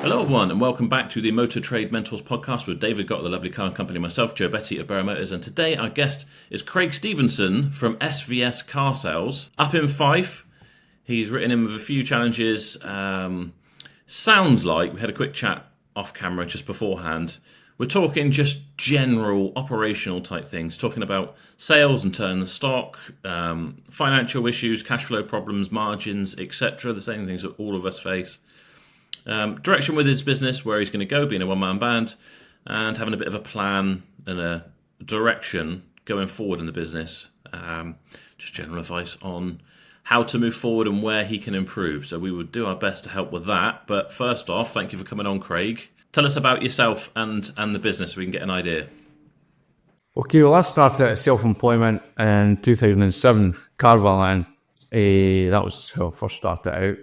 Hello everyone and welcome back to the Motor Trade Mentors podcast with David Gott, the lovely car company, myself, Joe Betty of Barrow Motors, and today our guest is Craig Stevenson from SVS Car Sales up in Fife. He's written in with a few challenges. Sounds like we had a quick chat off camera just beforehand. We're talking just general operational type things, talking about sales and turning the stock, financial issues, cash flow problems, margins, etc. The same things that all of us face. Direction with his business, where he's going to go, being a one-man band, and having a bit of a plan and a direction going forward in the business. Just general advice on how to move forward and where he can improve. So we would do our best to help with that. But first off, thank you for coming on, Craig. Tell us about yourself and the business so we can get an idea. Okay, well, I started self-employment in 2007, car valeting. That was how I first started out.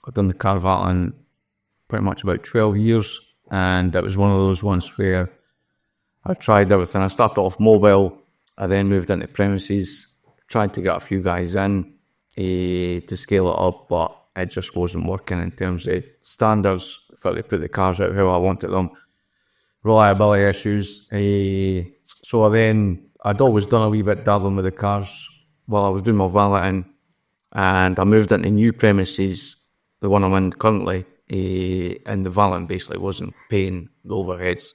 I've done the car valeting pretty much about 12 years, and it was one of those ones where I've tried everything. I started off mobile, I then moved into premises, tried to get a few guys in to scale it up, but it just wasn't working in terms of standards for to put the cars out how I wanted them. Reliability issues. So I'd always done a wee bit dabbling with the cars while I was doing my valeting, and I moved into new premises, the one I'm in currently, and the valeting basically wasn't paying the overheads.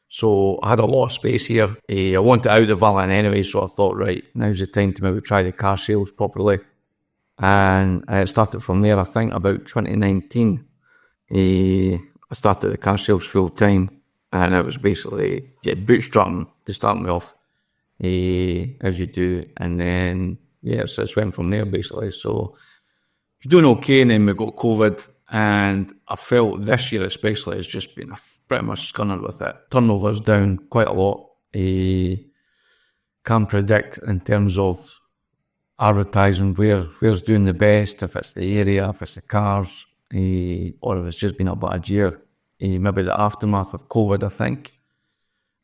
So I had a lot of space here. I wanted out of the valeting anyway, so I thought, right, now's the time to maybe try the car sales properly. And it started from there, I think, about 2019. I started the car sales full time, and it was basically bootstrapping to start me off, as you do. And then, so it went from there basically. So I was doing okay, and then we got COVID, and I felt this year especially has just been pretty much scunnered with it. Turnover's down quite a lot. Can't predict in terms of advertising where's doing the best, if it's the area, if it's the cars, or if it's just been a bad year. Maybe the aftermath of COVID, I think.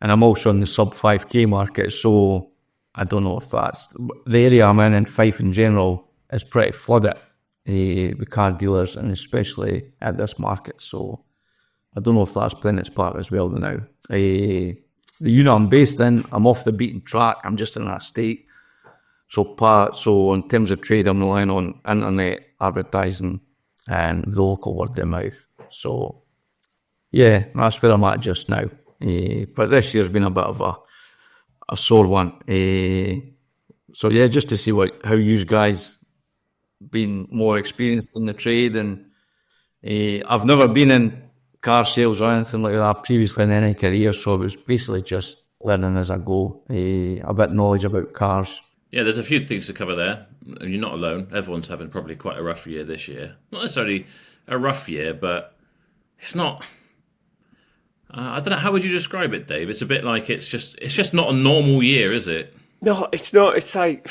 And I'm also in the sub 5k market, so I don't know if that's the area I'm in Fife in general is pretty flooded with car dealers, and especially at this market. So I don't know if that's playing its part as well now. The unit I'm based in, I'm off the beaten track. I'm just in that state. So in terms of trade, I'm relying on internet advertising and the local word of mouth. So yeah, that's where I'm at just now. But this year's been a bit of a sore one. So yeah, just to see how you guys been more experienced in the trade, and I've never been in car sales or anything like that previously in any career, so it was basically just learning as I go, a bit of knowledge about cars. Yeah, there's a few things to cover there, and you're not alone. Everyone's having probably quite a rough year this year. Not necessarily a rough year, but it's not. I don't know, how would you describe it, Dave? It's a bit like it's just not a normal year, is it? No, it's not. It's like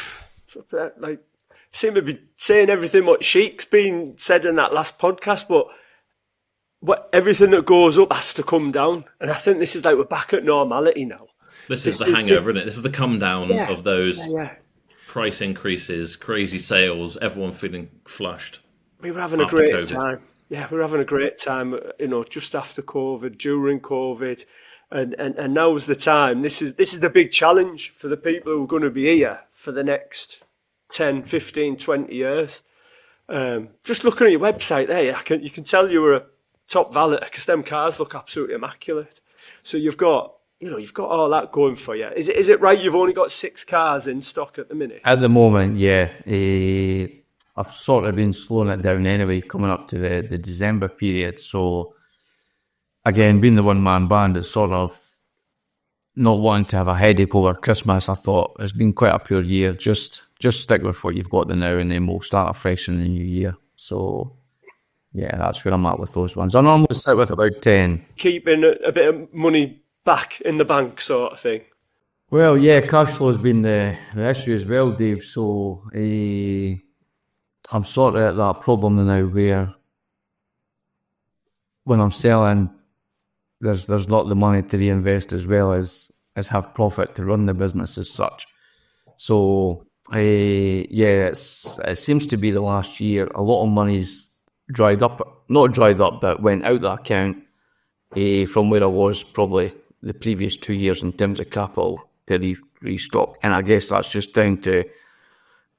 seem to be saying everything what Sheik's been said in that last podcast, but everything that goes up has to come down, and I think this is like we're back at normality now. This is the hangover, isn't it? This is the come down of those price increases, crazy sales, everyone feeling flushed. We were having a great time. Yeah, we were having a great time, just after COVID, during COVID, and now's the time. This is the big challenge for the people who are going to be here for the next 10, 15, 20 years. Just looking at your website there, you can tell you were a top valet because them cars look absolutely immaculate. So you've got all that going for you. Is it right you've only got 6 cars in stock at the minute? At the moment, yeah. I've sort of been slowing it down anyway, coming up to the December period. So, again, being the one-man band, it's sort of not wanting to have a headache over Christmas. I thought it's been quite a pure year. Just stick with what you've got there now, and then we'll start afresh in the new year. So, yeah, that's where I'm at with those ones. I normally sit with about 10. Keeping a bit of money back in the bank sort of thing. Well, yeah, cash flow has been the issue as well, Dave. So, I'm sort of at that problem now where when I'm selling, there's not the money to reinvest as well as have profit to run the business as such. So, it seems to be the last year, a lot of money's not dried up, but went out the account from where I was probably the previous 2 years in terms of capital to restock. And I guess that's just down to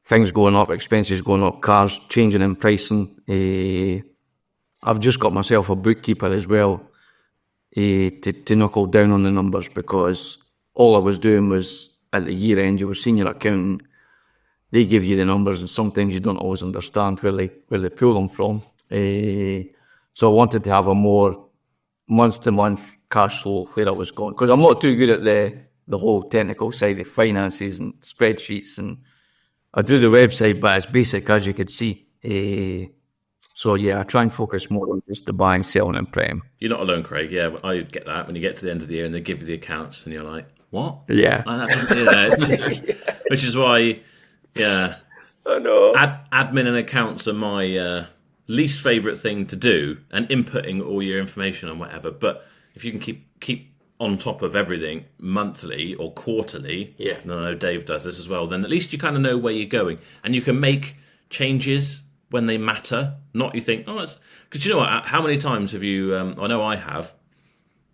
things going up, expenses going up, cars changing in pricing. I've just got myself a bookkeeper as well to knuckle down on the numbers, because all I was doing was at the year end, you were senior accountant, they give you the numbers and sometimes you don't always understand where they pull them from. So I wanted to have a more month-to-month cash flow where I was going, because I'm not too good at the whole technical side of finances and spreadsheets, and I do the website, but it's basic, as you could see. So yeah, I try and focus more on just the buying, selling and prem. You're not alone, Craig. Yeah, I get that. When you get to the end of the year and they give you the accounts and you're like, what? Yeah. Which is why, yeah. I know. Admin and accounts are my least favourite thing to do, and inputting all your information and whatever. But if you can keep on top of everything monthly or quarterly, and I know Dave does this as well, then at least you kind of know where you're going, and you can make changes when they matter. Not you think, oh, it's because you know what? How many times have you? I know I have.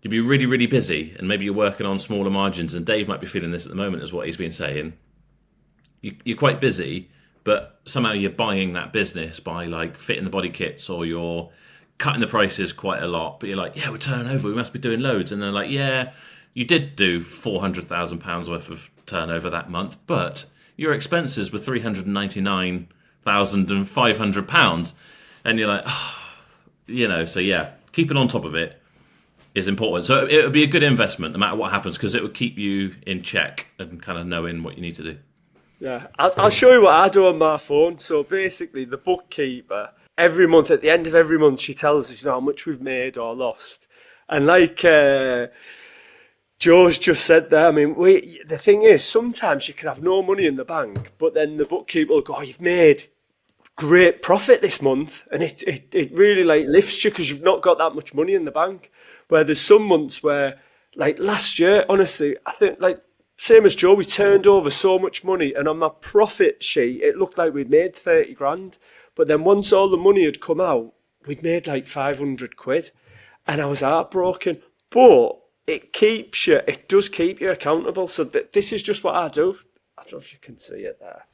You'd be really, really busy, and maybe you're working on smaller margins. And Dave might be feeling this at the moment, is what he's been saying. You're quite busy, but somehow you're buying that business by like fitting the body kits, or you're cutting the prices quite a lot. But you're like, yeah, we're turning over. We must be doing loads. And they're like, yeah, you did do £400,000 worth of turnover that month, but your expenses were £399,500, and you're like, oh, so yeah, keeping on top of it is important. So it would be a good investment no matter what happens, because it would keep you in check and kind of knowing what you need to do. Yeah, I'll show you what I do on my phone. So basically, the bookkeeper, every month, at the end of every month, she tells us, how much we've made or lost. And like Joe's just said there, I mean, the thing is, sometimes you can have no money in the bank, but then the bookkeeper will go, you've made great profit this month, and it really like lifts you because you've not got that much money in the bank. Where there's some months where, like last year, honestly, I think like same as Joe, we turned over so much money, and on my profit sheet it looked like we'd made 30 grand, but then once all the money had come out, we'd made like 500 quid, and I was heartbroken. But it does keep you accountable. So this is just what I do. I don't know if you can see it there.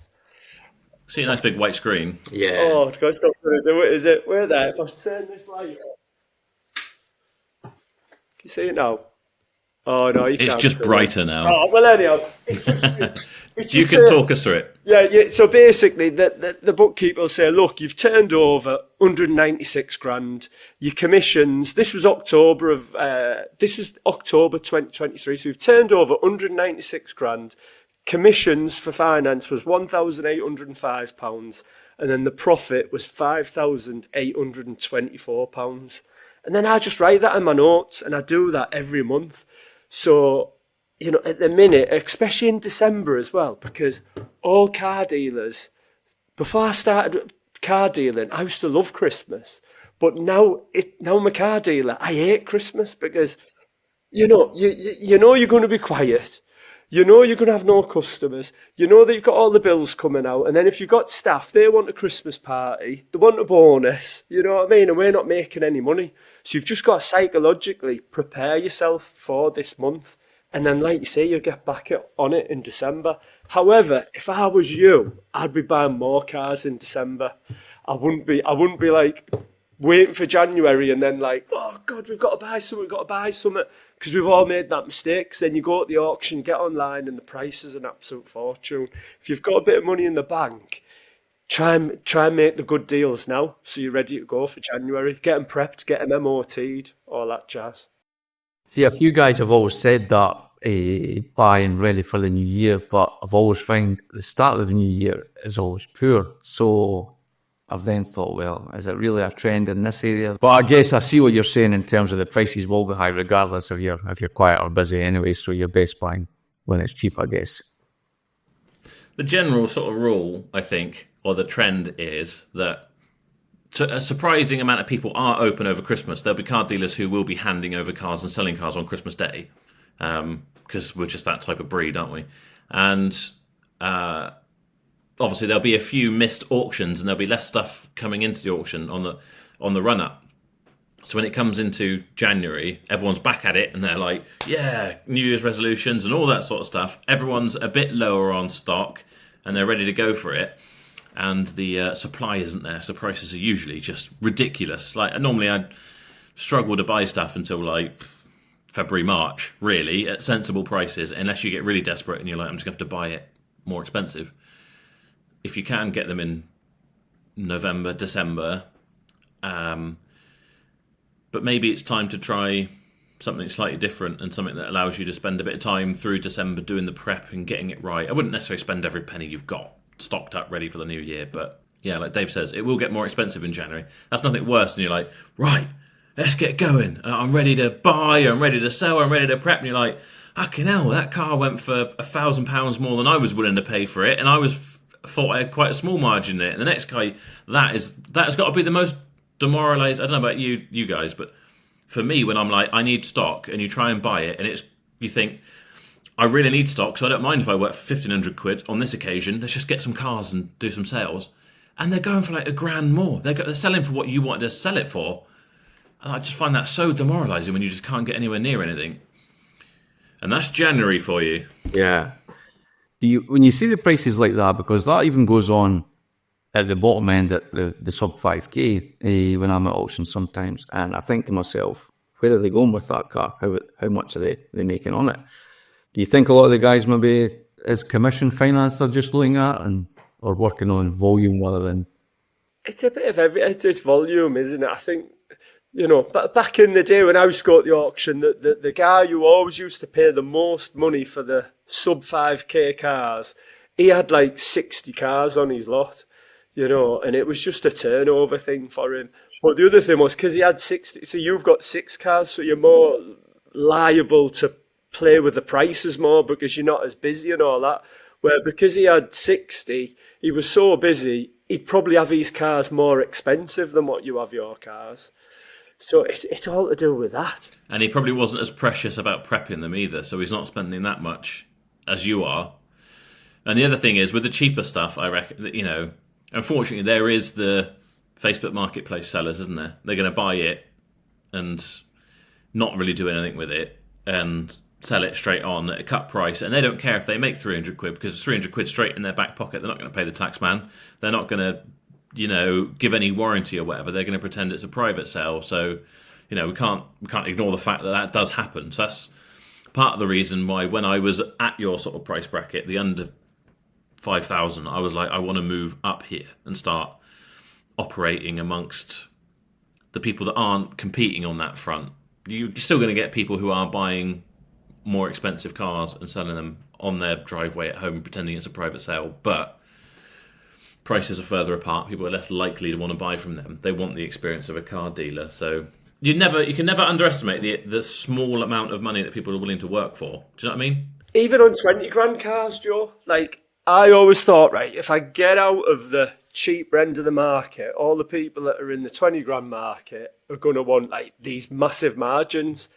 See a nice big white screen. Yeah. Oh, God's not going to do it, is it? Where there? If I turn this light on. Can you see it now? Oh, no, you can't. It's just brighter now. Oh, well, anyhow. You can talk us through it. Yeah. So basically, the bookkeeper will say, look, you've turned over 196 grand. Your commissions, this was October 2023, so you've turned over 196 grand. Commissions for finance was £1,805, and then the profit was £5,824. And then I just write that in my notes, and I do that every month. So, at the minute, especially in December as well, because all car dealers, before I started car dealing, I used to love Christmas. But now I'm a car dealer, I hate Christmas, because, you're going to be quiet. You're going to have no customers. You know that you've got all the bills coming out. And then if you've got staff, they want a Christmas party. They want a bonus. You know what I mean? And we're not making any money. So you've just got to psychologically prepare yourself for this month. And then, like you say, you'll get back on it in December. However, if I was you, I'd be buying more cars in December. I wouldn't be like waiting for January and then like, oh God, we've got to buy something. Because we've all made that mistake. Because then you go at the auction, get online, and the price is an absolute fortune. If you've got a bit of money in the bank, try and make the good deals now, so you're ready to go for January. Get them prepped, get them MOT'd, all that jazz. See, a few guys have always said that buying ready for the new year, but I've always found the start of the new year is always poor. So I've then thought, well, is it really a trend in this area? But I guess I see what you're saying in terms of the prices will be high regardless if you're quiet or busy anyway, so you're best buying when it's cheap, I guess. The general sort of rule, I think, or the trend is that a surprising amount of people are open over Christmas. There'll be car dealers who will be handing over cars and selling cars on Christmas Day, because we're just that type of breed, aren't we? And obviously there'll be a few missed auctions and there'll be less stuff coming into the auction on the run up. So when it comes into January, everyone's back at it and they're like, yeah, New Year's resolutions and all that sort of stuff. Everyone's a bit lower on stock and they're ready to go for it. And the supply isn't there, so prices are usually just ridiculous. Like normally I'd struggle to buy stuff until like February, March, really, at sensible prices, unless you get really desperate and you're like, I'm just going to have to buy it more expensive. If you can get them in November, December, but maybe it's time to try something slightly different and something that allows you to spend a bit of time through December doing the prep and getting it right. I wouldn't necessarily spend every penny you've got stocked up ready for the new year, but yeah, like Dave says, it will get more expensive in January. That's nothing worse than you're like, right, let's get going. I'm ready to buy, I'm ready to sell, I'm ready to prep. And you're like, fucking hell, that car went for £1,000 more than I was willing to pay for it. And I thought I had quite a small margin in it. And the next guy, that has got to be the most demoralised. I don't know about you guys, but for me, when I'm like, I need stock, and you try and buy it, and you think, I really need stock, so I don't mind if I work for 1,500 quid on this occasion. Let's just get some cars and do some sales. And they're going for like £1,000 more. They're selling for what you wanted to sell it for. And I just find that so demoralising when you just can't get anywhere near anything. And that's January for you. Yeah. When you see the prices like that, because that even goes on at the bottom end at the sub 5k when I'm at auction sometimes, and I think to myself, where are they going with that car? How much are they making on it? Do you think a lot of the guys maybe is commission finance they're just looking at or working on volume rather than? It's a bit of it's volume, isn't it? I think, but back in the day when I used to go to the auction, the guy who always used to pay the most money for the sub 5k cars, he had like 60 cars on his lot. And it was just a turnover thing for him. But the other thing was, because he had 60, so you've got 6 cars, so you're more liable to play with the prices more because you're not as busy and all that. Where because he had 60, he was so busy, he'd probably have his cars more expensive than what you have your cars. So it's all to do with that. And he probably wasn't as precious about prepping them either, so he's not spending that much as you are. And the other thing is, with the cheaper stuff, I reckon, unfortunately, there is the Facebook Marketplace sellers, isn't there? They're going to buy it and not really do anything with it and sell it straight on at a cut price. And they don't care if they make 300 quid because it's 300 quid straight in their back pocket. They're not going to pay the tax man. They're not going to, give any warranty or whatever. They're going to pretend it's a private sale. So, we can't ignore the fact that does happen. So that's part of the reason why when I was at your sort of price bracket, the under 5,000, I was like, I want to move up here and start operating amongst the people that aren't competing on that front. You're still going to get people who are buying more expensive cars and selling them on their driveway at home, pretending it's a private sale, but prices are further apart. People are less likely to want to buy from them. They want the experience of a car dealer. So you can never underestimate the small amount of money that people are willing to work for. Do you know what I mean? Even on 20 grand cars, Joe, like I always thought, right, if I get out of the cheap end of the market, all the people that are in the 20 grand market are going to want like these massive margins.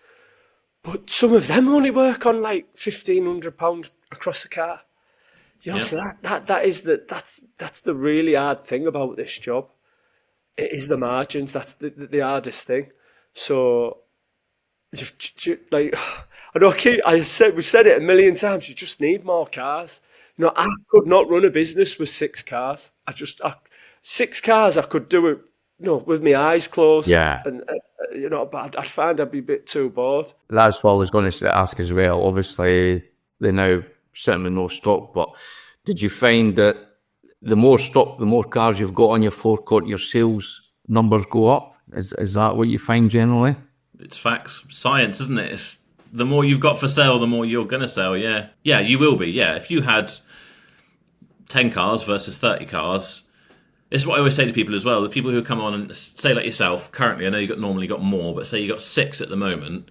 But some of them only work on like £1,500 across the car. So that's the really hard thing about this job. It is the margins. That's the hardest thing. So, like, we've said it a million times. You just need more cars. I could not run a business with 6 cars. 6 cars, I could do it, with my eyes closed. Yeah. And but I'd find I'd be a bit too bored. That's what I was going to ask as well. Obviously, they now sitting with no stock, but did you find that the more stock, the more cars you've got on your forecourt, your sales numbers go up? Is that what you find generally? It's facts. Science, isn't it? It's the more you've got for sale, the more you're going to sell, yeah. Yeah, you will be, yeah. If you had 10 cars versus 30 cars, this is what I always say to people as well. The people who come on and say like yourself, currently, I know you normally got more, but say you got 6 at the moment.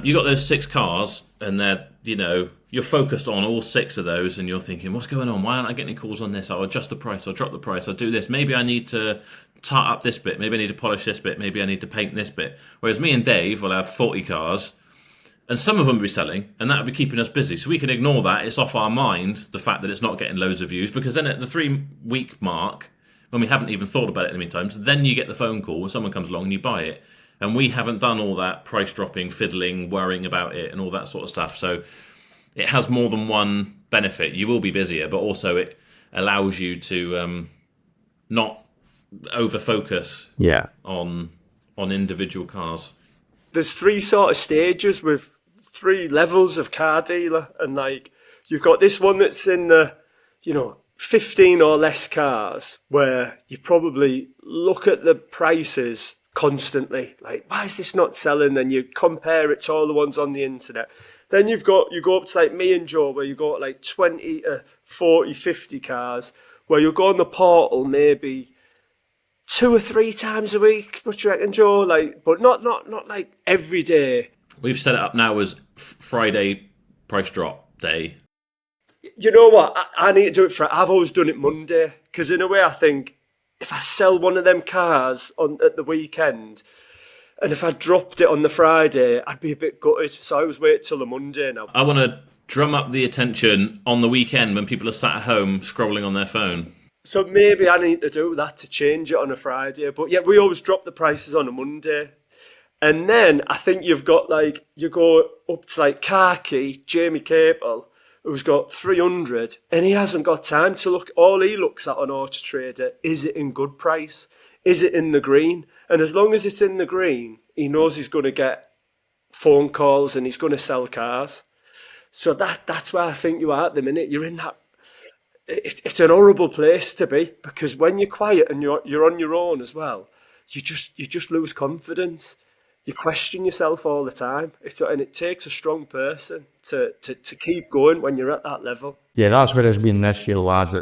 You got those 6 cars and they're, you're focused on all 6 of those and you're thinking, what's going on? Why aren't I getting any calls on this? I'll adjust the price, I'll drop the price, I'll do this. Maybe I need to tart up this bit. Maybe I need to polish this bit. Maybe I need to paint this bit. Whereas me and Dave will have 40 cars And some of them will be selling, and that will be keeping us busy. So we can ignore that. It's off our mind, the fact that it's not getting loads of views, because then at the 3-week mark, when we haven't even thought about it in the meantime, so then you get the phone call when someone comes along and you buy it. And we haven't done all that price dropping, fiddling, worrying about it and all that sort of stuff. So it has more than one benefit. You will be busier, but also it allows you to not over-focus on individual cars. There's 3 sort of stages with 3 levels of car dealer, and like you've got this one that's in the 15 or less cars, where you probably look at the prices constantly, like, why is this not selling? Then you compare it to all the ones on the internet. Then you go up to like me and Joe, where you go like 20 to 40, 50 cars, where you'll go on the portal maybe 2 or 3 times a week. What do you reckon, Joe? Like, but not like every day. We've set it up now as Friday price drop day. You know what? I need to do it I've always done it Monday, because in a way I think if I sell one of them cars at the weekend, and if I dropped it on the Friday, I'd be a bit gutted. So I always wait till the Monday now. I want to drum up the attention on the weekend when people are sat at home scrolling on their phone. So maybe I need to do that to change it on a Friday. But yeah, we always drop the prices on a Monday. And then I think you've got like, you go up to like Khaki, Jamie Capel, who's got 300, and he hasn't got time to look. All he looks at on AutoTrader, is it in good price? Is it in the green? And as long as it's in the green, he knows he's going to get phone calls and he's going to sell cars. So that's where I think you are at the minute. You're in that. It's an horrible place to be, because when you're quiet and you're on your own as well, you just lose confidence. You question yourself all the time, and it takes a strong person to keep going when you're at that level. Yeah, that's where it's been this year, lads.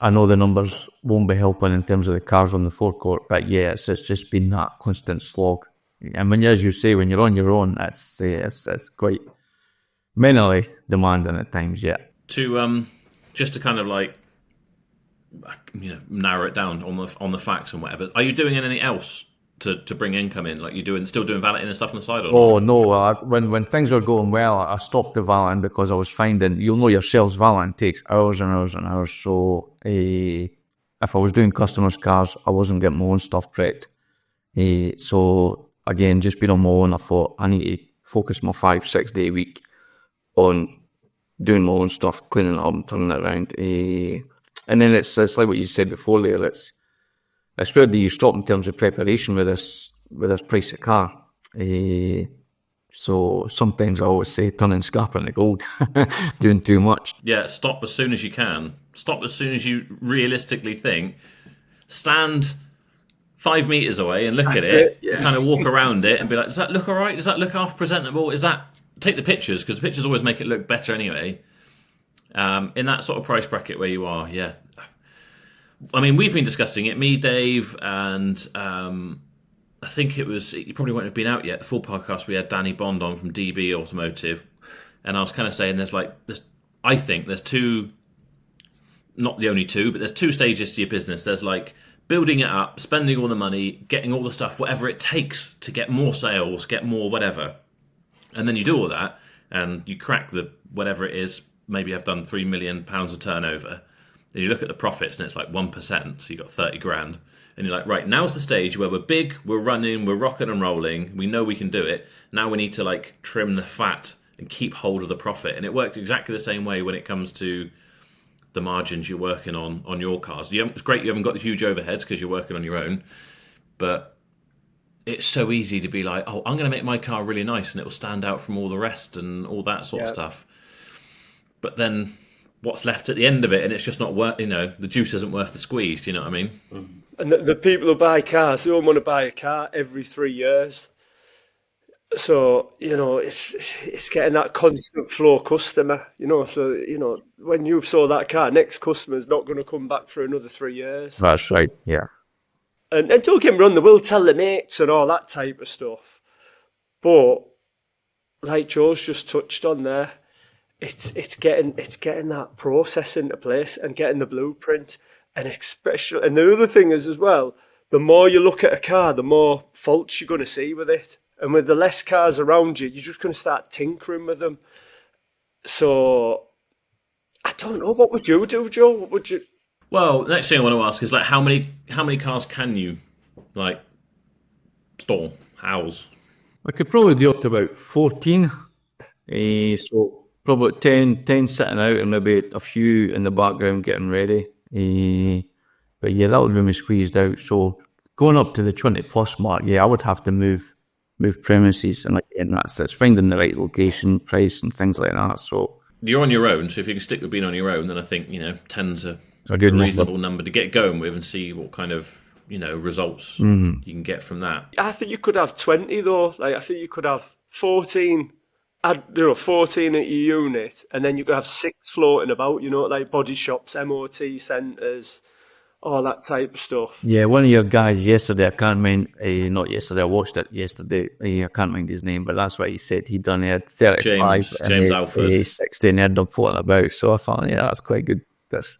I know the numbers won't be helping in terms of the cars on the forecourt, but yeah, it's just been that constant slog. And as you say, when you're on your own, it's quite mentally demanding at times. Yeah. To just to kind of like narrow it down on the facts and whatever. Are you doing anything else to bring income in? Like still doing valeting and stuff on the side? Or no. When things were going well, I stopped the valeting because I was finding, you'll know yourselves, valeting takes hours and hours and hours. So if I was doing customers' cars, I wasn't getting my own stuff prepped. So again, just being on my own, I thought I need to focus my 5-6 day week on doing my own stuff, cleaning it up and turning it around. And then it's like what you said before there, it's where do you stop in terms of preparation with this price of car. So sometimes I always say turning scrap into gold, doing too much. Yeah, stop as soon as you can. Stop as soon as you realistically think. Stand 5 meters away and look at it. Yeah. Kind of walk around it and be like, does that look all right? Does that look half presentable? Take the pictures, because the pictures always make it look better anyway. In that sort of price bracket where you are, yeah. I mean, we've been discussing it, me, Dave, and I think it probably won't have been out yet, the full podcast. We had Danny Bond on from DB Automotive, and I was kind of saying I think there's two, not the only two, but there's 2 stages to your business. There's like building it up, spending all the money, getting all the stuff, whatever it takes to get more sales, get more whatever. And then you do all that, and you crack the whatever it is. Maybe I've done £3 million of turnover. Then you look at the profits, and it's like 1%. So you got 30 grand, and you're like, right, now's the stage where we're big, we're running, we're rocking and rolling. We know we can do it. Now we need to like trim the fat and keep hold of the profit. And it worked exactly the same way when it comes to the margins you're working on your cars. It's great you haven't got the huge overheads because you're working on your own, but it's so easy to be like, oh, I'm going to make my car really nice and it will stand out from all the rest and all that sort of stuff. But then what's left at the end of it, and it's just not worth, the juice isn't worth the squeeze, do you know what I mean? Mm-hmm. And the people who buy cars, they all want to buy a car every 3 years. So, it's getting that constant flow customer, So, when you saw that car, next customer's not going to come back for another 3 years. That's right, yeah. And don't get me wrong, they will tell their mates and all that type of stuff. But like Joe's just touched on there, it's getting that process into place and getting the blueprint. And the other thing is as well, the more you look at a car, the more faults you're going to see with it. And with the less cars around you, you're just going to start tinkering with them. So I don't know. What would you do, Joe? What would you? Well, next thing I want to ask is like how many cars can you like store, house? I could probably do up to about 14. So probably 10 sitting out and maybe a few in the background getting ready. But yeah, that would be me squeezed out. So going up to the 20 plus mark, yeah, I would have to move premises, and again, that's finding the right location, price, and things like that. So you're on your own, so if you can stick with being on your own, then I think 10's a reasonable number to get going with and see what kind of results you can get from that. I think you could have 20 though. Like I think you could have 14. 14 at your unit, and then you could have 6 floating about. Like body shops, MOT centres, all that type of stuff. Yeah, one of your guys yesterday, I can't mind, not yesterday, I watched it yesterday, I can't mind his name, but that's what he said. He had 35 James Alford. 60 and he had them floating about. So I thought, yeah, that's quite good. That's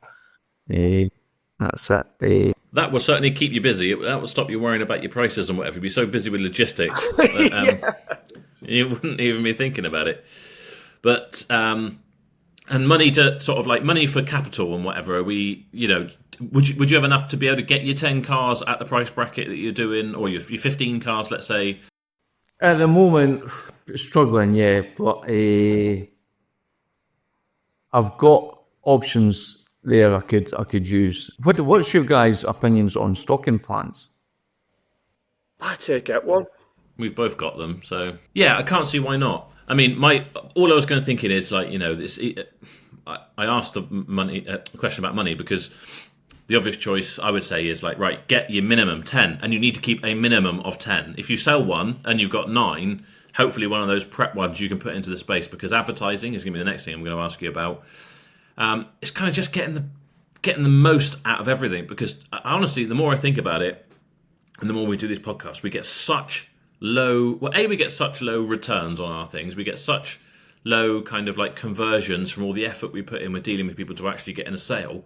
it. That will certainly keep you busy. That will stop you worrying about your prices and whatever. You'd be so busy with logistics that you wouldn't even be thinking about it. But and money to sort of like money for capital and whatever. Would you have enough to be able to get your 10 cars at the price bracket that you're doing, or your 15 cars, let's say? At the moment, struggling, yeah, but I've got options there I could use. What's your guys' opinions on stocking plans? I take it one. We've both got them, so yeah, I can't see why not. I mean, all I was going to thinking is like this. I asked the question about money because the obvious choice I would say is like, right, get your minimum 10, and you need to keep a minimum of 10. If you sell one and you've got 9, hopefully one of those prep ones you can put into the space, because advertising is going to be the next thing I'm going to ask you about. It's kind of just getting the most out of everything, because honestly, the more I think about it, and the more we do these podcasts, we get such low. Well, we get such low returns on our things. We get such low kind of like conversions from all the effort we put in with dealing with people to actually get in a sale,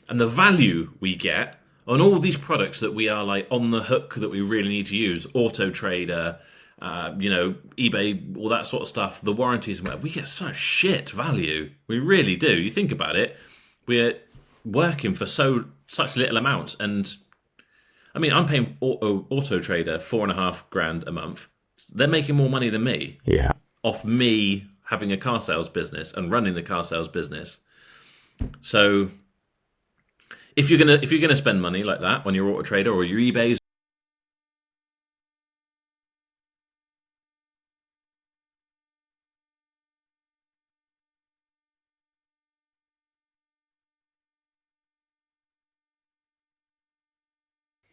and the value we get on all these products that we are like on the hook that we really need to use. AutoTrader, eBay, all that sort of stuff. The warranties, we get such shit value. We really do. You think about it, we're working for such little amounts, and I mean, I'm paying AutoTrader $4,500 a month. They're making more money than me. Yeah. Off me having a car sales business and running the car sales business. So if you're gonna spend money like that on your AutoTrader or your eBays,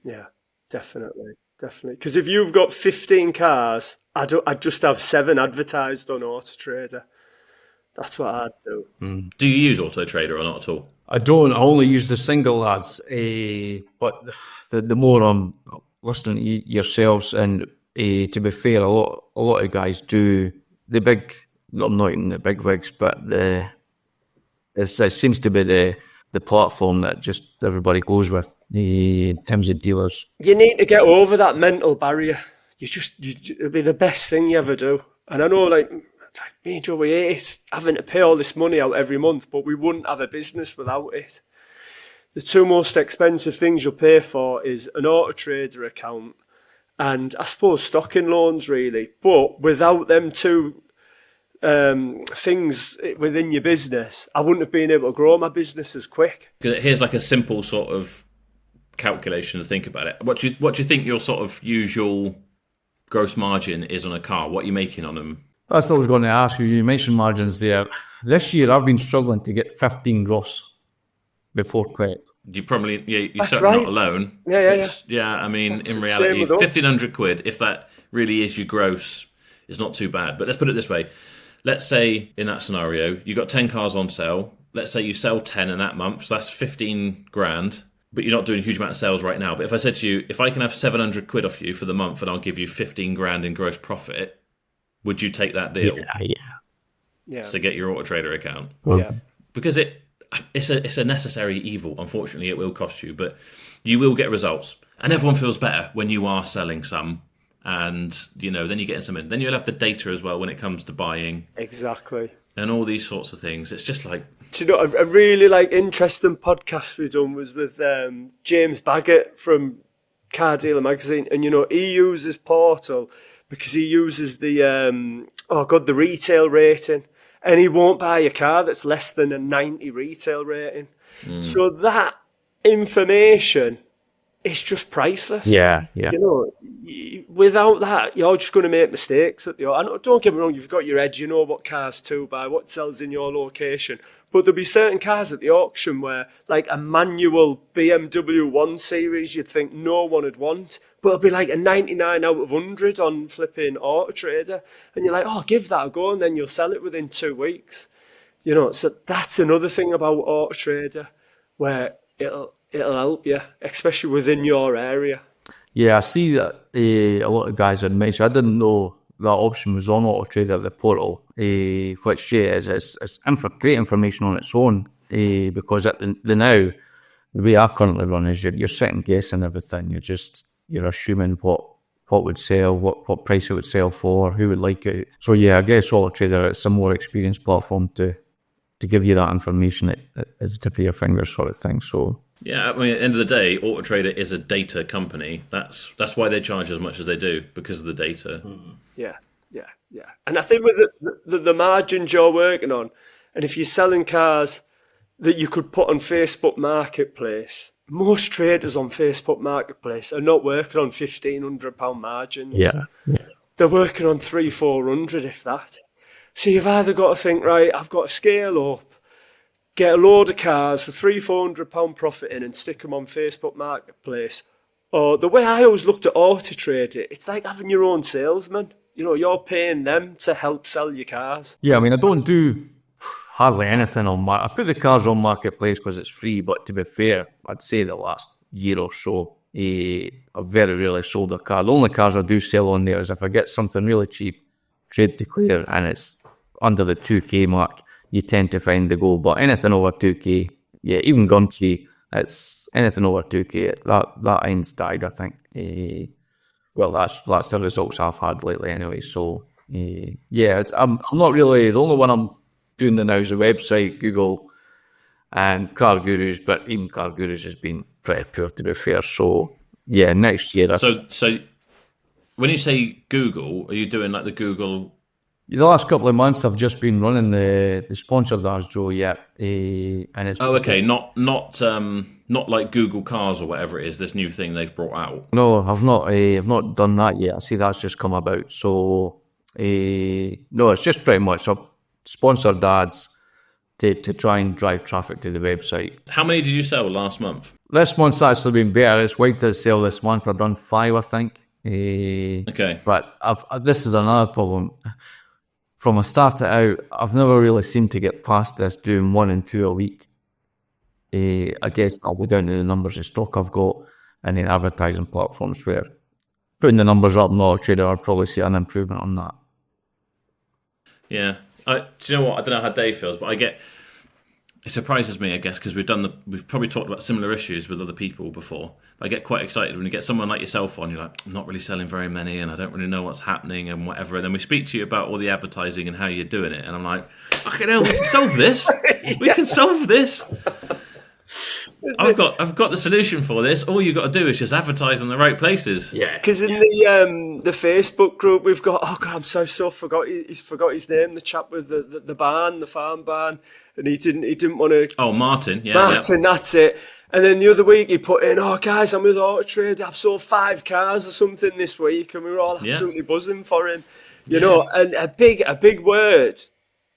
Yeah, definitely. Because if you've got 15 cars, I'd just have 7 advertised on AutoTrader. That's what I'd do. Do you use AutoTrader or not at all? I don't. I only use the single lads. But the more I'm listening to yourselves, and to be fair, a lot of guys do the big. I'm not in the big wigs, but it seems to be the platform that just everybody goes with in terms of dealers. You need to get over that mental barrier. It'll be the best thing you ever do. And I know, like me and Joe, we hate having to pay all this money out every month, but we wouldn't have a business without it. The 2 most expensive things you'll pay for is an AutoTrader account and I suppose stocking loans, really. But without them 2 things within your business, I wouldn't have been able to grow my business as quick. Here's like a simple sort of calculation to think about it. What do you think your sort of usual gross margin is on a car? What are you making on them? That's what I was going to ask you. You mentioned margins there. This year I've been struggling to get 15 gross before credit. You probably, you're That's certainly right. not alone. Yeah. I mean, That's in the reality, same with us. 1,500 quid, if that really is your gross, is not too bad. But let's put it this way. Let's say in that scenario, you got 10 cars on sale. Let's say you sell 10 in that month, so that's 15 grand, but you're not doing a huge amount of sales right now. But if I said to you, if I can have 700 quid off you for the month and I'll give you 15 grand in gross profit, would you take that deal? Yeah. To get your AutoTrader account? Yeah. Because it's a necessary evil. Unfortunately, it will cost you, but you will get results. And everyone feels better when you are selling some and then you get something. Then you'll have the data as well when it comes to buying. Exactly. And all these sorts of things. It's just like... Do you know, a really interesting podcast we done was with James Baggett from Car Dealer Magazine, and he uses Portal because he uses the the retail rating, and he won't buy a car that's less than a 90 retail rating. So that information is just priceless. Yeah. Without that, you're just going to make mistakes at the. Don't get me wrong, you've got your edge. You know what cars to buy, what sells in your location. But there'll be certain cars at the auction where, like a manual BMW 1 Series, you'd think no one would want. But it'll be like a 99 out of 100 on flipping AutoTrader. And you're like, oh, give that a go, and then you'll sell it within 2 weeks. So that's another thing about AutoTrader, where it'll help you, especially within your area. Yeah, I see that a lot of guys had mentioned. I didn't know that option was on AutoTrader, the portal, which is great information on its own, because at the now, the way I currently run is you're sitting guessing everything. You're assuming what would sell, what price it would sell for, who would like it. So yeah, I guess AutoTrader is a more experienced platform to give you that information at the tip of your fingers sort of thing. So yeah, I mean, at the end of the day, AutoTrader is a data company. That's why they charge as much as they do, because of the data. Yeah. And I think with the margins you're working on, and if you're selling cars that you could put on Facebook Marketplace, most traders on Facebook Marketplace are not working on £1,500 margins. yeah. They're working on 300-400, if that. So you've either got to think, right, I've got to scale up, get a load of cars for £300-400 profit in and stick them on Facebook Marketplace. Or the way I always looked at AutoTrader, it's like having your own salesman. You're paying them to help sell your cars. Yeah, I mean, I don't do hardly anything on I put the cars on Marketplace because it's free, but to be fair, I'd say the last year or so, I've very rarely sold a car. The only cars I do sell on there is if I get something really cheap, trade to clear, and it's under the 2K mark, you tend to find the goal. But anything over 2K, yeah, even Gumtree, it's anything over 2K, that iron's died, I think. Well, that's the results I've had lately anyway. So, yeah, I'm not really, the only one I'm doing now is the website, Google, and Car Gurus, but even Car Gurus has been pretty poor, to be fair. So, yeah, next year. So when you say Google, are you doing like the Google? The last couple of months, I've just been running the sponsored ads, Joe. Yeah, and it's not like Google Cars or whatever it is. This new thing they've brought out. No, I've not done that yet. I see that's just come about. So, no, it's just pretty much sponsored ads to try and drive traffic to the website. How many did you sell last month? This month's actually been better. It's waiting to sell this month. I've done 5, I think. Okay. But this is another problem. From I started out, I've never really seemed to get past this, doing 1 and 2 a week. I guess I'll go down to the numbers of stock I've got and then advertising platforms where putting the numbers up on AutoTrader, I'd probably see an improvement on that. Yeah. Do you know what? I don't know how Dave feels, but it surprises me, I guess, because we've probably talked about similar issues with other people before. But I get quite excited when you get someone like yourself on. You're like, I'm not really selling very many, and I don't really know what's happening and whatever. And then we speak to you about all the advertising and how you're doing it, and I'm like, fucking hell, we can solve this. We can solve this. I've got the solution for this. All you got to do is just advertise in the right places. Yeah. Because in the Facebook group we've got, oh god, I'm so forgot his name. The chap with the barn, the farm barn, and he didn't want to. Oh, Martin. Yeah, Martin, yeah. That's it. And then the other week he put in, oh guys, I'm with AutoTrader. I've sold 5 cars or something this week, and we were all absolutely buzzing for him. You know, and a big word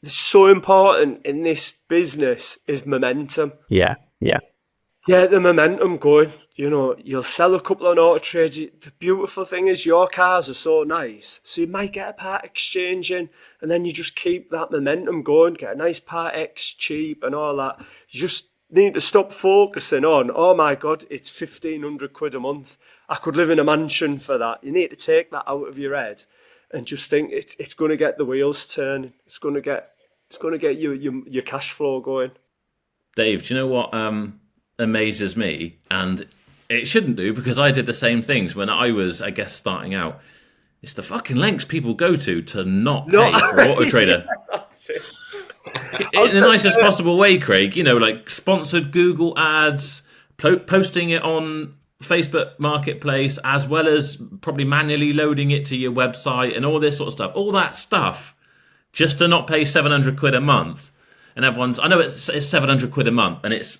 that's so important in this business is momentum. Yeah. Yeah, the momentum going. You know, you'll sell a couple on AutoTrader. The beautiful thing is your cars are so nice, so you might get a part exchange in, and then you just keep that momentum going, get a nice part X cheap and all that. You just need to stop focusing on, oh my God, it's £1,500 a month. I could live in a mansion for that. You need to take that out of your head and just think it's going to get the wheels turning. It's going to get your cash flow going. Dave, do you know what amazes me? And it shouldn't do, because I did the same things when I was, I guess, starting out. It's the fucking lengths people go to not pay for AutoTrader. In the nicest possible way, Craig. Like sponsored Google ads, posting it on Facebook Marketplace, as well as probably manually loading it to your website and all this sort of stuff. All that stuff just to not pay £700 a month. And I know it's £700 a month, and it's,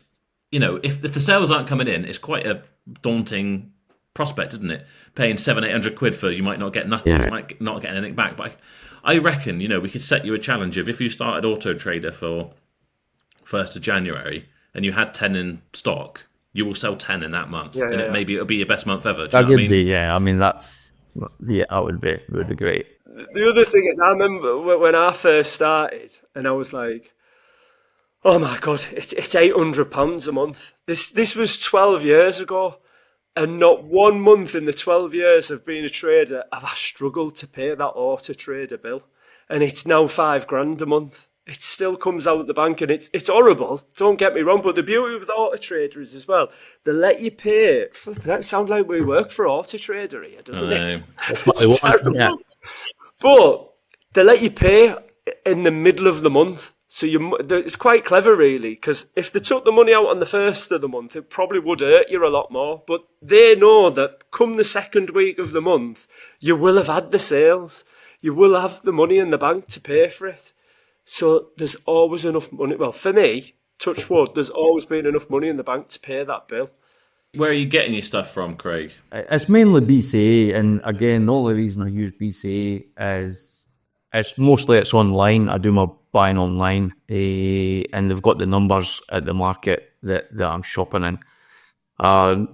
if the sales aren't coming in, it's quite a daunting prospect, isn't it? Paying £700-800 for, you might not get nothing, you might not get anything back. But I reckon, we could set you a challenge of if you started AutoTrader for 1st of January and you had 10 in stock, you will sell 10 in that month, maybe it'll be your best month ever. That would be, yeah. I mean, that would be great. The other thing is, I remember when I first started, and I was like, "Oh my God, it's £800 a month." This was 12 years ago, and not one month in the 12 years of being a trader have I struggled to pay that AutoTrader bill, and it's now £5,000 a month. It still comes out of the bank, and it's horrible. Don't get me wrong, but the beauty with AutoTrader is as well, they let you pay. That sounds like we work for AutoTrader here, doesn't it? That's what they want. Yeah. But they let you pay in the middle of the month. So it's quite clever, really, because if they took the money out on the first of the month, it probably would hurt you a lot more. But they know that come the second week of the month, you will have had the sales. You will have the money in the bank to pay for it. So there's always enough money. Well, for me, touch wood, there's always been enough money in the bank to pay that bill. Where are you getting your stuff from, Craig? It's mainly BCA, and again, the only reason I use BCA is it's online. I do my buying online, and they've got the numbers at the market that I'm shopping in.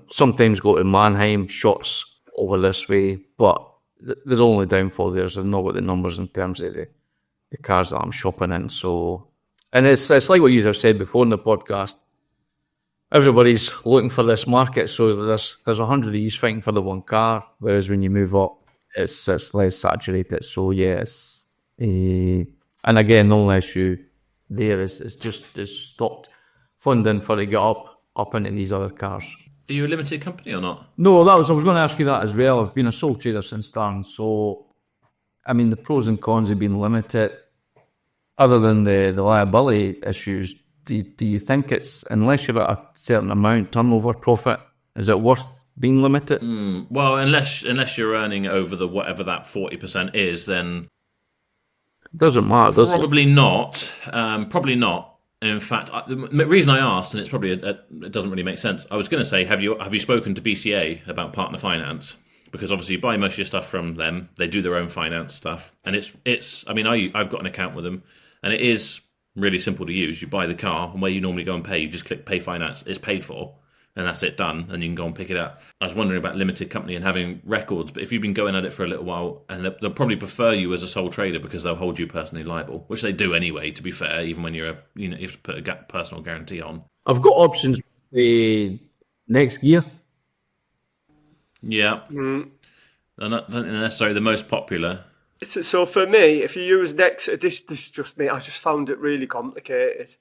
Sometimes go to Mannheim, shots over this way, but the only downfall there is I've not got the numbers in terms of the cars that I'm shopping in. So, and it's like what you have said before in the podcast. Everybody's looking for this market, so there's 100 of these fighting for the one car, whereas when you move up, it's less saturated. So yes, and again, the only issue there is stopped funding for to get up into these other cars. Are you a limited company or not? No, I was going to ask you that as well. I've been a sole trader since starting, so I mean the pros and cons have been limited. Other than the liability issues, do you think it's, unless you're at a certain amount turnover profit, is it worth being limited? Well, unless you're earning over the whatever that 40% is, then doesn't matter. Does probably not. Probably not. In fact, the reason I asked, and it's probably it doesn't really make sense. I was going to say, have you spoken to BCA about partner finance? Because obviously you buy most of your stuff from them. They do their own finance stuff, and it's. I mean, I've got an account with them, and it is really simple to use. You buy the car, and where you normally go and pay, you just click pay finance. It's paid for, and that's it, done, and you can go and pick it up. I was wondering about limited company and having records, but if you've been going at it for a little while, and they'll probably prefer you as a sole trader because they'll hold you personally liable, which they do anyway, to be fair, even when you have to put a personal guarantee on. I've got options the next gear. Yeah. They're not necessarily the most popular. So for me, if you use this is just me. I just found it really complicated.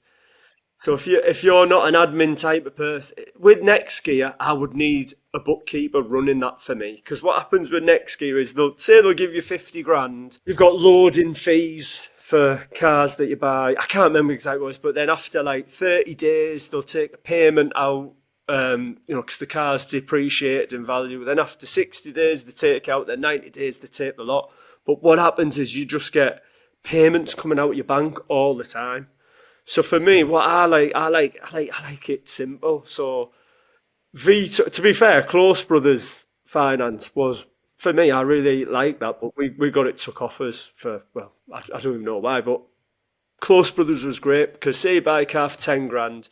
So if you're not an admin type of person, with NextGear, I would need a bookkeeper running that for me. Because what happens with NextGear is they'll give you 50 grand. You've got loading fees for cars that you buy. I can't remember exactly what it was, but then after like 30 days, they'll take a payment out. Because the car's depreciated in value. Then after 60 days, they take out. Then 90 days, they take the lot. But what happens is you just get payments coming out of your bank all the time. So for me, what I like it simple. So to be fair, Close Brothers Finance was, for me, I really like that, but we got it took off us for, well, I don't even know why, but Close Brothers was great because say you buy a car for 10 grand,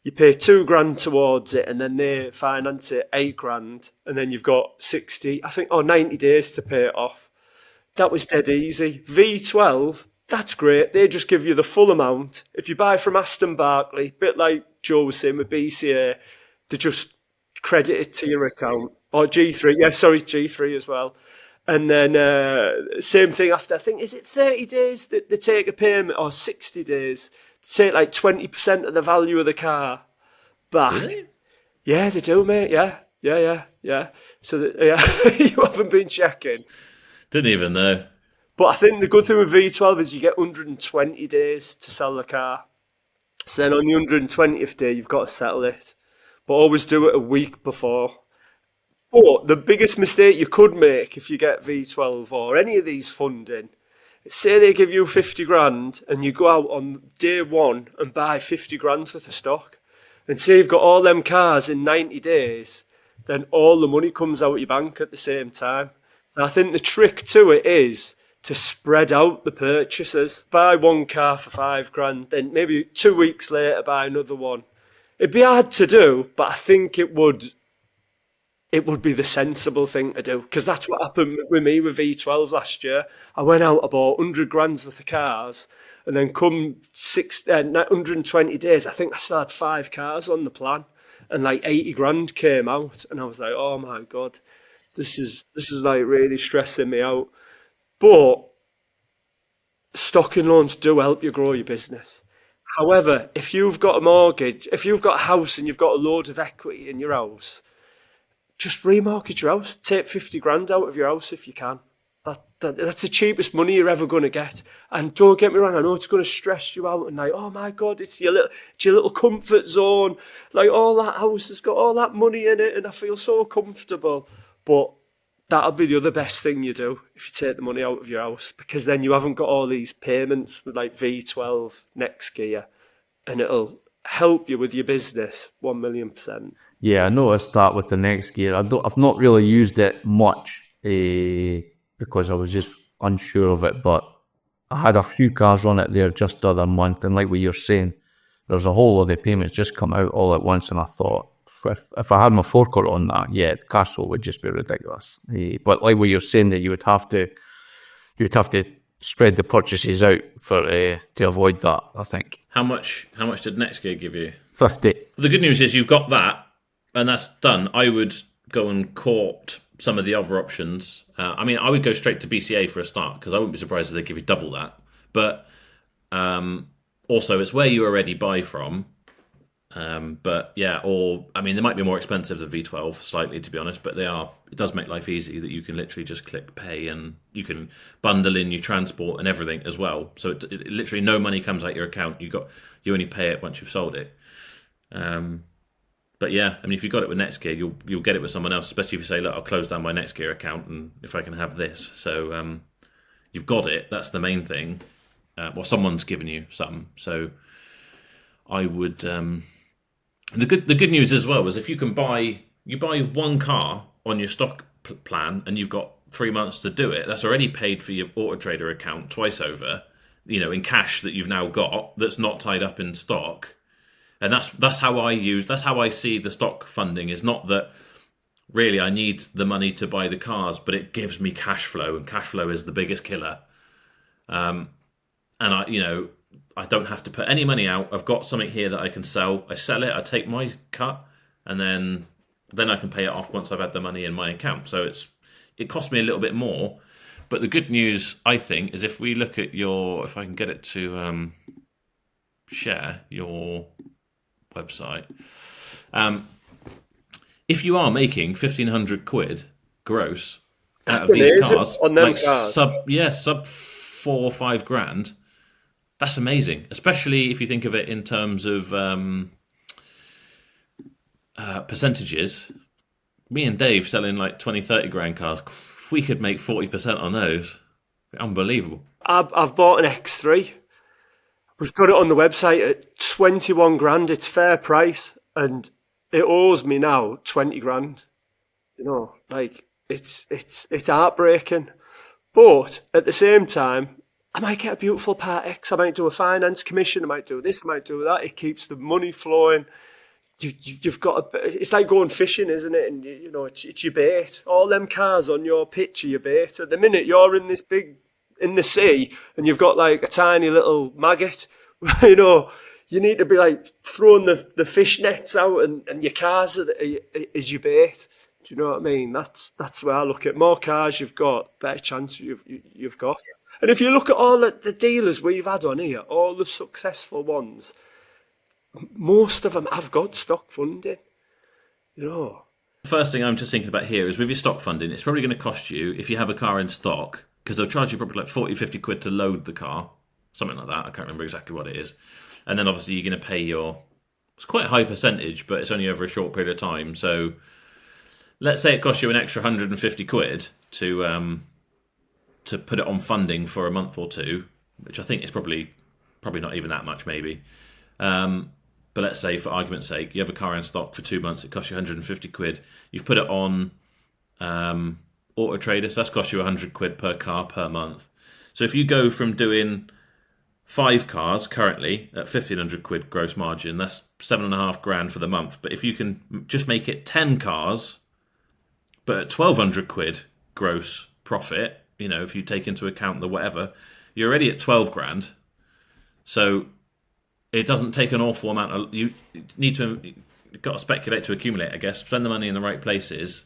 you pay 2 grand towards it and then they finance it 8 grand and then you've got 90 days to pay it off. That was dead easy. V12, that's great. They just give you the full amount. If you buy from Aston Barclay, a bit like Joe was saying with BCA, they just credit it to your account. Or G3, G3 as well. And then same thing after, I think, is it 30 days that they take a payment, or 60 days? They take like 20% of the value of the car back. Really? Yeah, they do, mate. Yeah. So, you haven't been checking. Didn't even know. But I think the good thing with V12 is you get 120 days to sell the car. So then on the 120th day, you've got to settle it. But always do it a week before. But the biggest mistake you could make if you get V12 or any of these funding, say they give you 50 grand and you go out on day one and buy 50 grand worth of stock. And say you've got all them cars in 90 days, then all the money comes out of your bank at the same time. So I think the trick to it is to spread out the purchases. Buy one car for 5 grand, then maybe 2 weeks later buy another one. It'd be hard to do, but I think it would be the sensible thing to do, because that's what happened with me with V12 last year. I went out, I bought 100 grand's worth of cars, and then come 120 days, I think I still had 5 cars on the plan, and like 80 grand came out, and I was like, oh my God, this is like really stressing me out. But stocking loans do help you grow your business. However, if you've got a mortgage, if you've got a house and you've got a load of equity in your house, just remortgage your house. Take 50 grand out of your house if you can. That's the cheapest money you're ever going to get. And don't get me wrong, I know it's going to stress you out and like, oh my God, it's your little comfort zone. Like, all that house has got all that money in it and I feel so comfortable. But that'll be the other best thing you do if you take the money out of your house, because then you haven't got all these payments with like V12 next gear, and it'll help you with your business 1,000,000%. Yeah, I noticed that with the next gear. I've not really used it much because I was just unsure of it, but I had a few cars on it there just the other month, and like what you're saying, there's a whole lot of payments just come out all at once, and I thought, if I had my forecourt on that, yeah, the cash flow would just be ridiculous. But like what you're saying, that you would have to spread the purchases out to avoid that, I think. How much did next gear give you? 50. The good news is you've got that, and that's done. I would go and court some of the other options. I mean, I would go straight to BCA for a start, because I wouldn't be surprised if they give you double that. But also, it's where you already buy from. But yeah, or I mean, they might be more expensive than V12 slightly, to be honest, but they are. It does make life easy that you can literally just click pay, and you can bundle in your transport and everything as well. So it literally no money comes out your account. You only pay it once you've sold it. But yeah, I mean, if you got it with Nextgear, you'll get it with someone else, especially if you say, look, I'll close down my Nextgear account, and if I can have this. So you've got it. That's the main thing. Well, someone's given you something. So I would. The good news as well is if you buy one car on your stock plan and you've got 3 months to do it, that's already paid for your AutoTrader account twice over, in cash that you've now got that's not tied up in stock. And that's how I see the stock funding. Is not that really I need the money to buy the cars, but it gives me cash flow, and cash flow is the biggest killer. And I don't have to put any money out. I've got something here that I can sell. I sell it, I take my cut, and then I can pay it off once I've had the money in my account. So it costs me a little bit more. But the good news, I think, is if we look at if I can get it to share your website. If you are making 1,500 quid gross out of these cars, on them cars. sub 4 or 5 grand, that's amazing, especially if you think of it in terms of percentages. Me and Dave selling like 20, 30 grand cars, we could make 40% on those. Unbelievable. I've bought an X3. We've got it on the website at 21 grand. It's fair price, and it owes me now 20 grand. It's heartbreaking. But at the same time, I might get a beautiful Part X. I might do a finance commission. I might do this. I might do that. It keeps the money flowing. You've got it's like going fishing, isn't it? And it's your bait. All them cars on your pitch are your bait. At the minute you're in the sea and you've got like a tiny little maggot, you need to be like throwing the fish nets out, and your cars is your bait. Do you know what I mean? That's where I look at. More cars you've got, better chance you've got. And if you look at all the dealers we've had on here, all the successful ones, most of them have got stock funding. First thing I'm just thinking about here is with your stock funding, it's probably going to cost you, if you have a car in stock, because they'll charge you probably like 40, 50 quid to load the car, something like that. I can't remember exactly what it is. And then obviously you're going to pay it's quite a high percentage, but it's only over a short period of time. So let's say it costs you an extra 150 quid to put it on funding for a month or two, which I think is probably not even that much, maybe. But let's say, for argument's sake, you have a car in stock for 2 months, it costs you 150 quid. You've put it on AutoTrader, so that's cost you 100 quid per car per month. So if you go from doing 5 cars currently at 1,500 quid gross margin, that's 7.5 grand for the month. But if you can just make it 10 cars, but at 1,200 quid gross profit, if you take into account the whatever, you're already at 12 grand. So it doesn't take an awful amount. You've got to speculate to accumulate, I guess. Spend the money in the right places.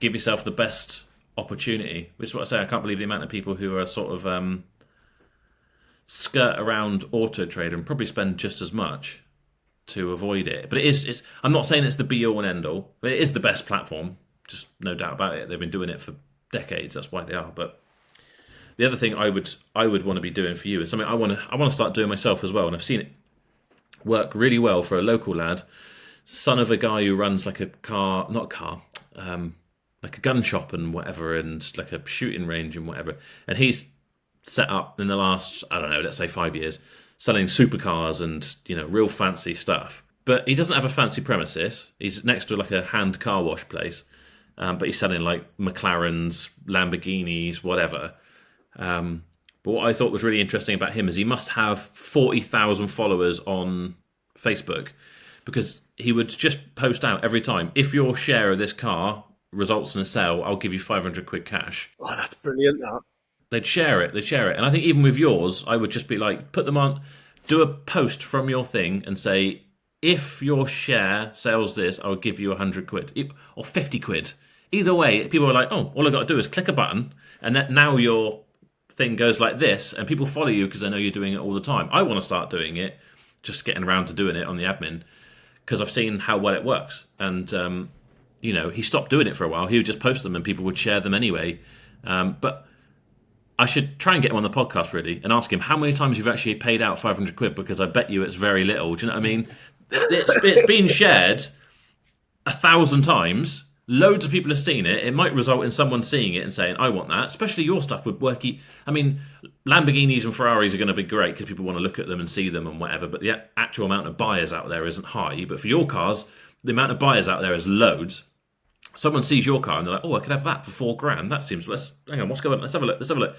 Give yourself the best opportunity. Which is what I say. I can't believe the amount of people who are sort of skirt around AutoTrader and probably spend just as much to avoid it. But it's. I'm not saying it's the be all and end all. But it is the best platform. Just no doubt about it. They've been doing it for decades. That's why they are. But the other thing I would want to be doing for you is something I want to start doing myself as well. And I've seen it work really well for a local lad, son of a guy who runs like a like a gun shop and whatever, and like a shooting range and whatever. And he's set up in the last, I don't know, let's say 5 years, selling supercars and, real fancy stuff. But he doesn't have a fancy premises. He's next to like a hand car wash place. But he's selling like McLarens, Lamborghinis, whatever. But what I thought was really interesting about him is he must have 40,000 followers on Facebook, because he would just post out every time, if your share of this car results in a sale, I'll give you 500 quid cash. Oh, that's brilliant, that. They'd share it. And I think even with yours, I would just be like, put them on, do a post from your thing and say, if your share sells this, I'll give you 100 quid or 50 quid. Either way, people are like, oh, all I've got to do is click a button, and that now your thing goes like this, and people follow you because they know you're doing it all the time. I want to start doing it, just getting around to doing it on the admin, because I've seen how well it works. And he stopped doing it for a while. He would just post them and people would share them anyway. But I should try and get him on the podcast, really, and ask him how many times you've actually paid out 500 quid, because I bet you it's very little. Do you know what I mean? It's been shared 1,000 times. Loads of people have seen it. It might result in someone seeing it and saying, I want that. Especially your stuff would work. I mean, Lamborghinis and Ferraris are going to be great because people want to look at them and see them and whatever, but the actual amount of buyers out there isn't high. But for your cars, the amount of buyers out there is loads. Someone sees your car and they're like, oh, I could have that for 4 grand. That seems, hang on, what's going on? Let's have a look.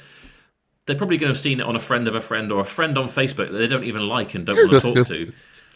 They're probably going to have seen it on a friend of a friend or a friend on Facebook that they don't even like and don't want to talk to.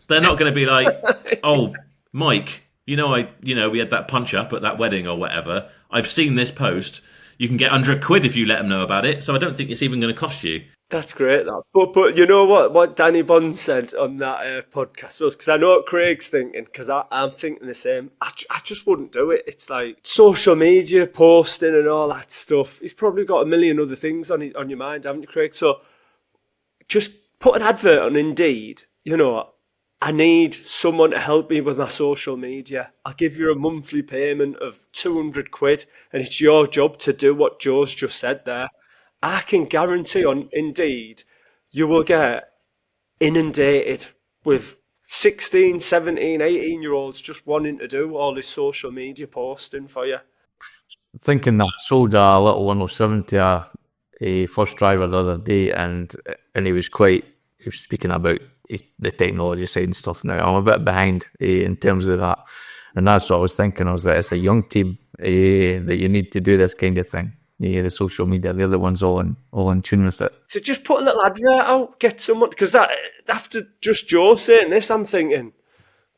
They're not going to be like, oh, Mike, we had that punch up at that wedding or whatever. I've seen this post. You can get 100 quid if you let them know about it. So I don't think it's even going to cost you. That's great, that. But you know what Danny Bond said on that podcast was, because I know what Craig's thinking, because I'm thinking the same. I just wouldn't do it. It's like social media, posting and all that stuff. He's probably got a million other things on your mind, haven't you, Craig? So just put an advert on Indeed. I need someone to help me with my social media. I'll give you a monthly payment of 200 quid, and it's your job to do what Joe's just said there. I can guarantee on Indeed, you will get inundated with 16, 17, 18-year-olds just wanting to do all this social media posting for you. Thinking that, sold a little 107 to a first driver the other day, and he was speaking about the technology side and stuff now. I'm a bit behind in terms of that. And that's what I was thinking. I was like, it's a young team that you need to do this kind of thing. The social media, the other one's all in tune with it. So just put a little advert out, get someone, because that after just Joe saying this, I'm thinking,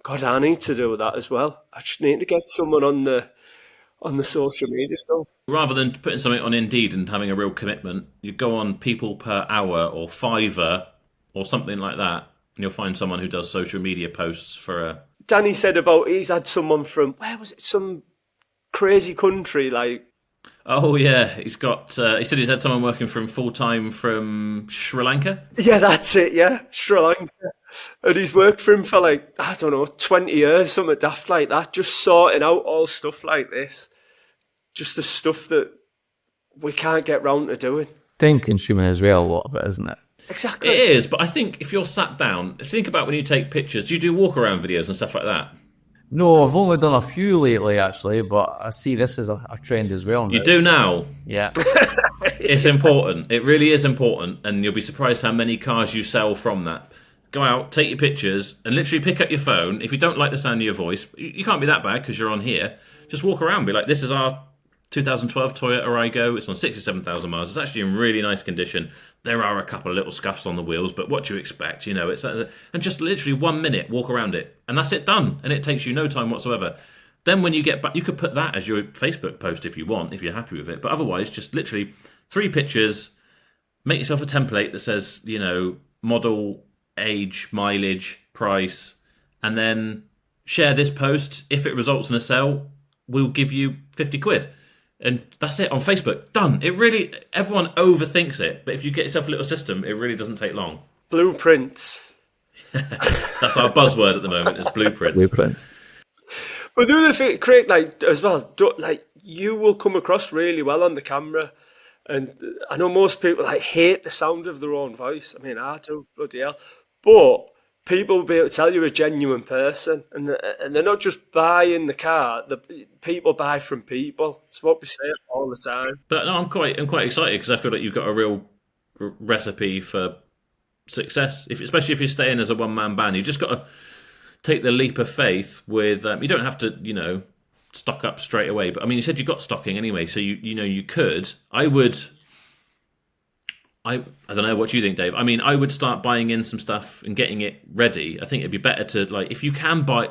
God, I need to do that as well. I just need to get someone on the social media stuff. Rather than putting something on Indeed and having a real commitment, you go on People Per Hour or Fiverr or something like that, and you'll find someone who does social media posts for a... Danny said about he's had someone from, where was it, some crazy country, like... Oh yeah, he's got. He said he's had someone working for him full time from Sri Lanka. Yeah, that's it. Yeah, Sri Lanka. And he's worked for him for like, I don't know, 20 years, something daft like that, just sorting out all stuff like this. Just the stuff that we can't get round to doing. Time consuming as well, a lot of it, isn't it? Exactly. It is, but I think if you're sat down, think about when you take pictures. Do you do walk around videos and stuff like that? No, I've only done a few lately, actually, but I see this as a trend as well now. You do now. Yeah. It's important. It really is important, and you'll be surprised how many cars you sell from that. Go out, take your pictures, and literally pick up your phone. If you don't like the sound of your voice, you can't be that bad because you're on here. Just walk around, be like, this is our 2012 Toyota Aygo. It's on 67,000 miles. It's actually in really nice condition. There are a couple of little scuffs on the wheels, but what do you expect? You know, it's and just literally 1 minute, walk around it, and that's it, done. And it takes you no time whatsoever. Then when you get back, you could put that as your Facebook post if you want, if you're happy with it. But otherwise, just literally 3 pictures, make yourself a template that says, you know, model, age, mileage, price, and then share this post. If it results in a sale, we'll give you 50 quid. And that's it on Facebook. Done. It really, everyone overthinks it, but if you get yourself a little system, it really doesn't take long. Blueprints. That's our buzzword at the moment, is blueprints. Blueprints. But the other thing, Craig, like as well, like you will come across really well on the camera. And I know most people like hate the sound of their own voice. I mean, I do, bloody hell. But people will be able to tell you're a genuine person, and they're not just buying the car. The people buy from people. It's what we say all the time. But no, I'm quite excited because I feel like you've got a real recipe for success. Especially if you're staying as a one-man band, you just got to take the leap of faith. With you don't have to, you know, stock up straight away. But I mean, you said you got stocking anyway, so you know you could. I don't know, what do you think, Dave? I mean, I would start buying in some stuff and getting it ready. I think it'd be better to, like, if you can buy,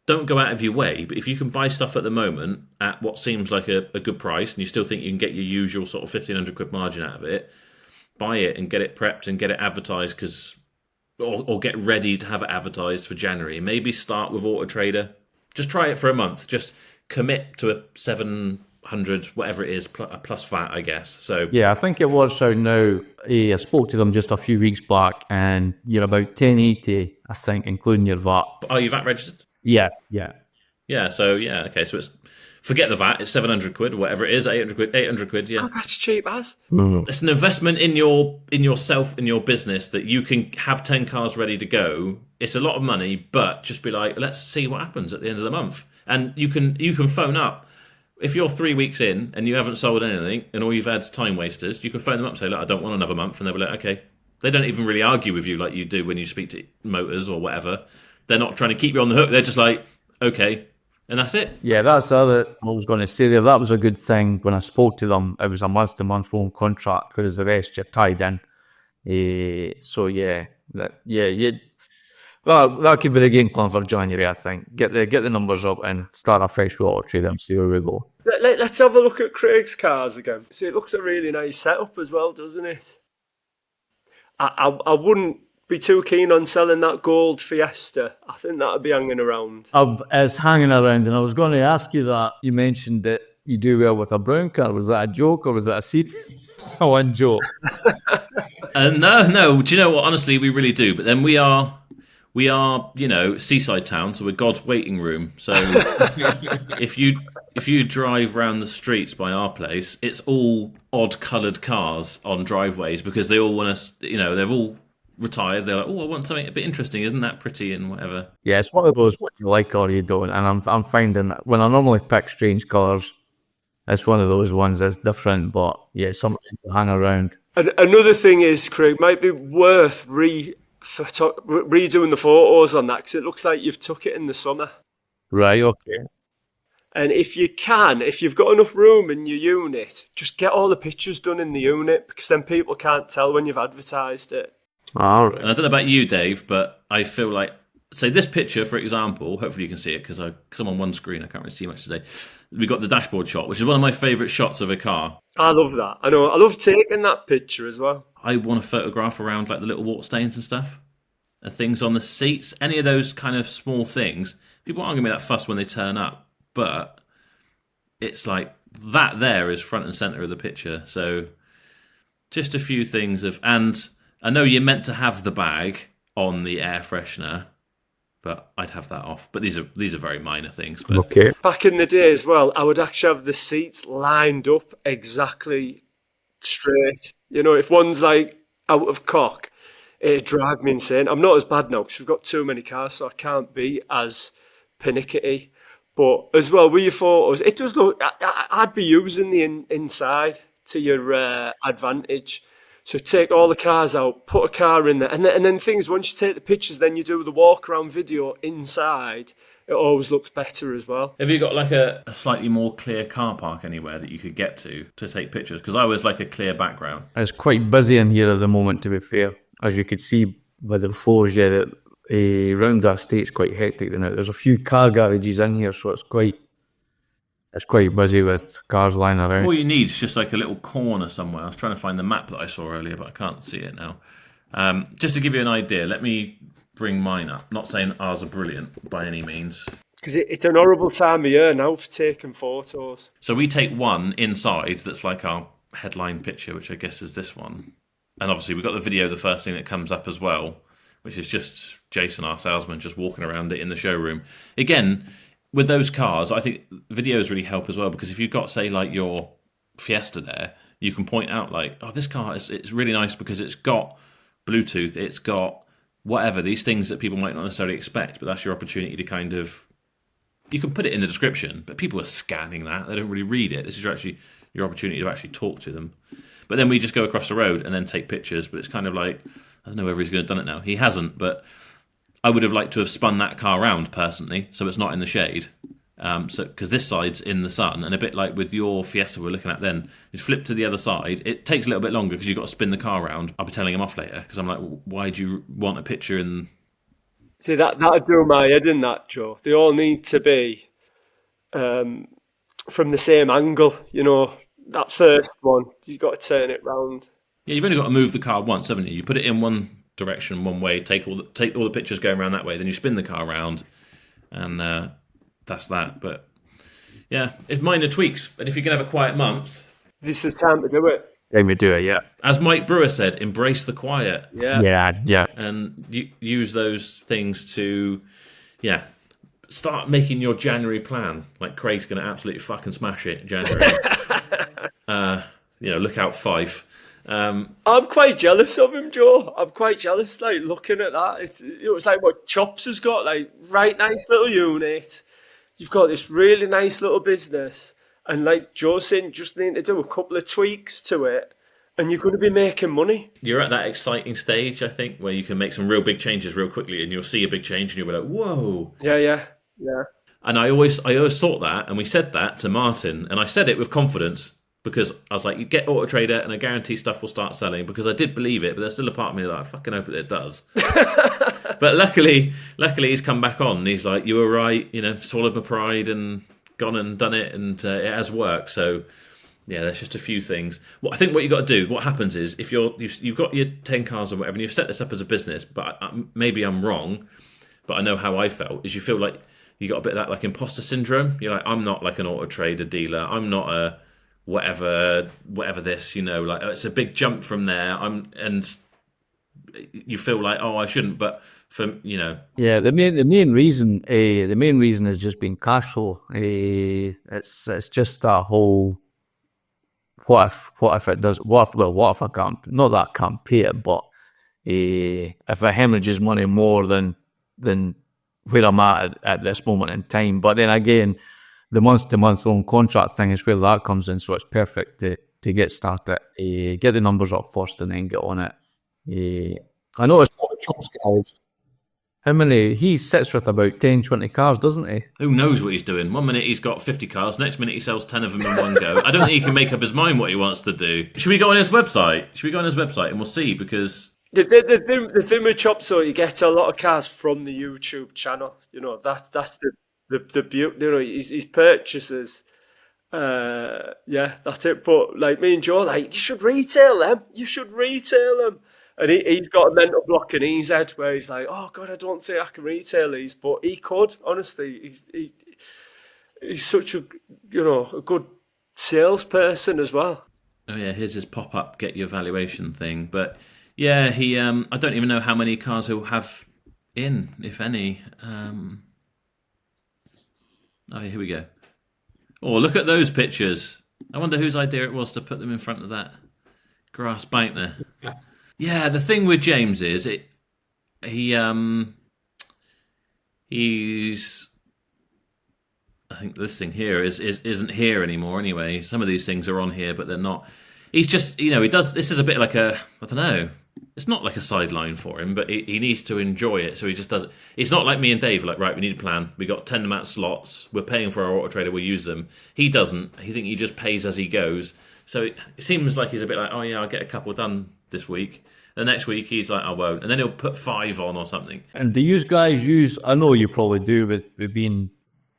don't go out of your way, but if you can buy stuff at the moment at what seems like a good price and you still think you can get your usual sort of 1,500 quid margin out of it, buy it and get it prepped and get it advertised, or get ready to have it advertised for January. Maybe start with AutoTrader. Just try it for a month. Just commit to a 700, whatever it is, plus VAT, I guess. So yeah, I think it works out now. I spoke to them just a few weeks back, and you're about 1080, I think, including your VAT. Are you VAT registered? Yeah. So okay. So it's forget the VAT. It's 700 quid or whatever it is. 800 quid. Yeah, Oh, that's cheap as. It's an investment in yourself, in your business, that you can have 10 cars ready to go. It's a lot of money, but just be like, let's see what happens at the end of the month. And you can phone up. If you're 3 weeks in and you haven't sold anything and all you've had is time wasters, you can phone them up and say, look, I don't want another month. And they'll be like, okay. They don't even really argue with you like you do when you speak to motors or whatever. They're not trying to keep you on the hook. They're just like, okay. And that's it. Yeah, that's the other I was going to say there. That was a good thing when I spoke to them. It was a month-to-month loan contract, whereas the rest you're tied in. So yeah, that could be the game plan for January. I think get the numbers up and start a fresh AutoTrader and see where we go. Let's have a look at Craig's cars again. See, it looks a really nice setup as well, doesn't it? I wouldn't be too keen on selling that gold Fiesta. I think that'd be hanging around. It's hanging around, and I was going to ask you that. You mentioned that you do well with a brown car. Was that a joke or was that a serious one joke? No. Do you know what? Honestly, we really do. But then we are, you know, seaside town, so we're God's waiting room. So if you drive around the streets by our place, it's all odd coloured cars on driveways because they all want us. You know, they've all retired. They're like, oh, I want something a bit interesting. Isn't that pretty and whatever? Yeah, it's one of those what you like or you don't. And I'm finding that when I normally pick strange colours, it's one of those ones that's different. But yeah, something to hang around. And another thing is, Craig, might be worth redoing the photos on that because it looks like you've took it in the summer. Right. Okay. And if you can, if you've got enough room in your unit, just get all the pictures done in the unit because then people can't tell when you've advertised it. All right. And I don't know about you, Dave, but I feel like, say this picture, for example, hopefully you can see it because I'm on one screen, I can't really see much today. We got the dashboard shot, which is one of my favourite shots of a car. I love that. I know. I love taking that picture as well. I want to photograph around like the little water stains and stuff and things on the seats. Any of those kind of small things. People aren't going to be that fussed when they turn up, but it's like that there is front and center of the picture. So just a few things and I know you're meant to have the bag on the air freshener, but I'd have that off. But these are very minor things. But Okay. Back in the day as well, I would actually have the seats lined up exactly straight. If one's like out of cock, it'd drive me insane. I'm not as bad now because we've got too many cars, so I can't be as pernickety. But as well, with your photos, it does look. I'd be using the inside to your advantage. So take all the cars out, put a car in there, and then things. Once you take the pictures, then you do the walk around video inside. It always looks better as well. Have you got like a slightly more clear car park anywhere that you could get to take pictures? Because I always like a clear background. It's quite busy in here at the moment, to be fair. As you could see by the photos, that around that estate's quite hectic now. There's a few car garages in here, so it's quite busy with cars lying around. All you need is just like a little corner somewhere. I was trying to find the map that I saw earlier, but I can't see it now. Just to give you an idea, let me bring mine up. Not saying ours are brilliant by any means. Because it's an horrible time of year now for taking photos. So we take one inside that's like our headline picture, which I guess is this one. And obviously we've got the video, the first thing that comes up as well, which is just Jason, our salesman, just walking around it in the showroom. Again, with those cars, I think videos really help as well, because if you've got, say, like your Fiesta there, you can point out like, oh, this car it's really nice because it's got Bluetooth, it's got whatever, these things that people might not necessarily expect, but that's your opportunity to kind of, you can put it in the description, but people are scanning that, they don't really read it. This is your opportunity to actually talk to them. But then we just go across the road and then take pictures, but it's kind of like, I don't know whether he's going to have done it now. He hasn't, but I would have liked to have spun that car around personally, so it's not in the shade. Because this side's in the sun, and a bit like with your Fiesta we're looking at then, you flip to the other side. It takes a little bit longer because you've got to spin the car around. I'll be telling him off later because I'm like, why do you want a picture in? See, that'd do my head in that, Joe. They all need to be from the same angle, that first one. You've got to turn it round. Yeah, you've only got to move the car once, haven't you? You put it in one direction, one way, take all the pictures going around that way, then you spin the car around, and that's that. But yeah, it's minor tweaks. And if you can have a quiet month, this is time to do it. Time to do it, yeah. As Mike Brewer said, embrace the quiet. Yeah. And use those things to, start making your January plan. Like Craig's going to absolutely fucking smash it in January. Look out, Fife. I'm quite jealous of him, Joe. I'm quite jealous, like, looking at that. It's like what Chops has got, like, right nice little unit. You've got this really nice little business. And like Joe's saying, just need to do a couple of tweaks to it, and you're going to be making money. You're at that exciting stage, I think, where you can make some real big changes real quickly, and you'll see a big change, and you'll be like, whoa. Yeah. And I always thought that, and we said that to Martin, and I said it with confidence, because I was like, you get AutoTrader and I guarantee stuff will start selling, because I did believe it, but there's still a part of me that I fucking hope that it does. But luckily he's come back on and he's like, you were right, swallowed my pride and gone and done it, and it has worked. So yeah, there's just a few things. I think what you got to do, what happens is, if you've got your 10 cars or whatever, and you've set this up as a business, but maybe I'm wrong, but I know how I felt, is you feel like you got a bit of that like imposter syndrome. You're like, I'm not like an AutoTrader dealer, I'm not a whatever this, like it's a big jump from there. And you feel like, oh, I shouldn't, but Yeah, the main reason is just being cash flow. It's just that whole what if it does, what if I can't, not that I can't pay it, but if it hemorrhages money more than where I'm at this moment in time. But then again, the month-to-month loan contract thing is where that comes in, so it's perfect to get started. Get the numbers up first and then get on it. I noticed all the Chops guys, he sits with about 10, 20 cars, doesn't he? Who knows what he's doing? One minute he's got 50 cars, next minute he sells 10 of them in one go. I don't think he can make up his mind what he wants to do. Should we go on his website? And we'll see, because the thing with Chops, so you get a lot of cars from the YouTube channel. That's the beauty. His purchases. That's it. But like me and Joe, like, you should retail them. And he's got a mental block in his head where he's like, oh God, I don't think I can retail these, but he could. Honestly, he's such a good salesperson as well. Oh yeah, here's his pop-up get your valuation thing. But yeah, he I don't even know how many cars he'll have in, if any. Oh, here we go. Oh, look at those pictures. I wonder whose idea it was to put them in front of that grass bank there. Yeah, the thing with James is he's I think this thing here isn't here anymore anyway. Some of these things are on here, but they're not. He's just, he does, this is a bit like I don't know, it's not like a sideline for him, but he needs to enjoy it, so he just does it. It's not like me and Dave, like, right, we need a plan, we got 10 amount of slots, we're paying for our AutoTrader, we'll use them. He doesn't. He just pays as he goes. So it seems like he's a bit like, oh yeah, I'll get a couple done this week. The next week he's like, I won't. And then he'll put 5 on or something. And do you guys use, I know you probably do with being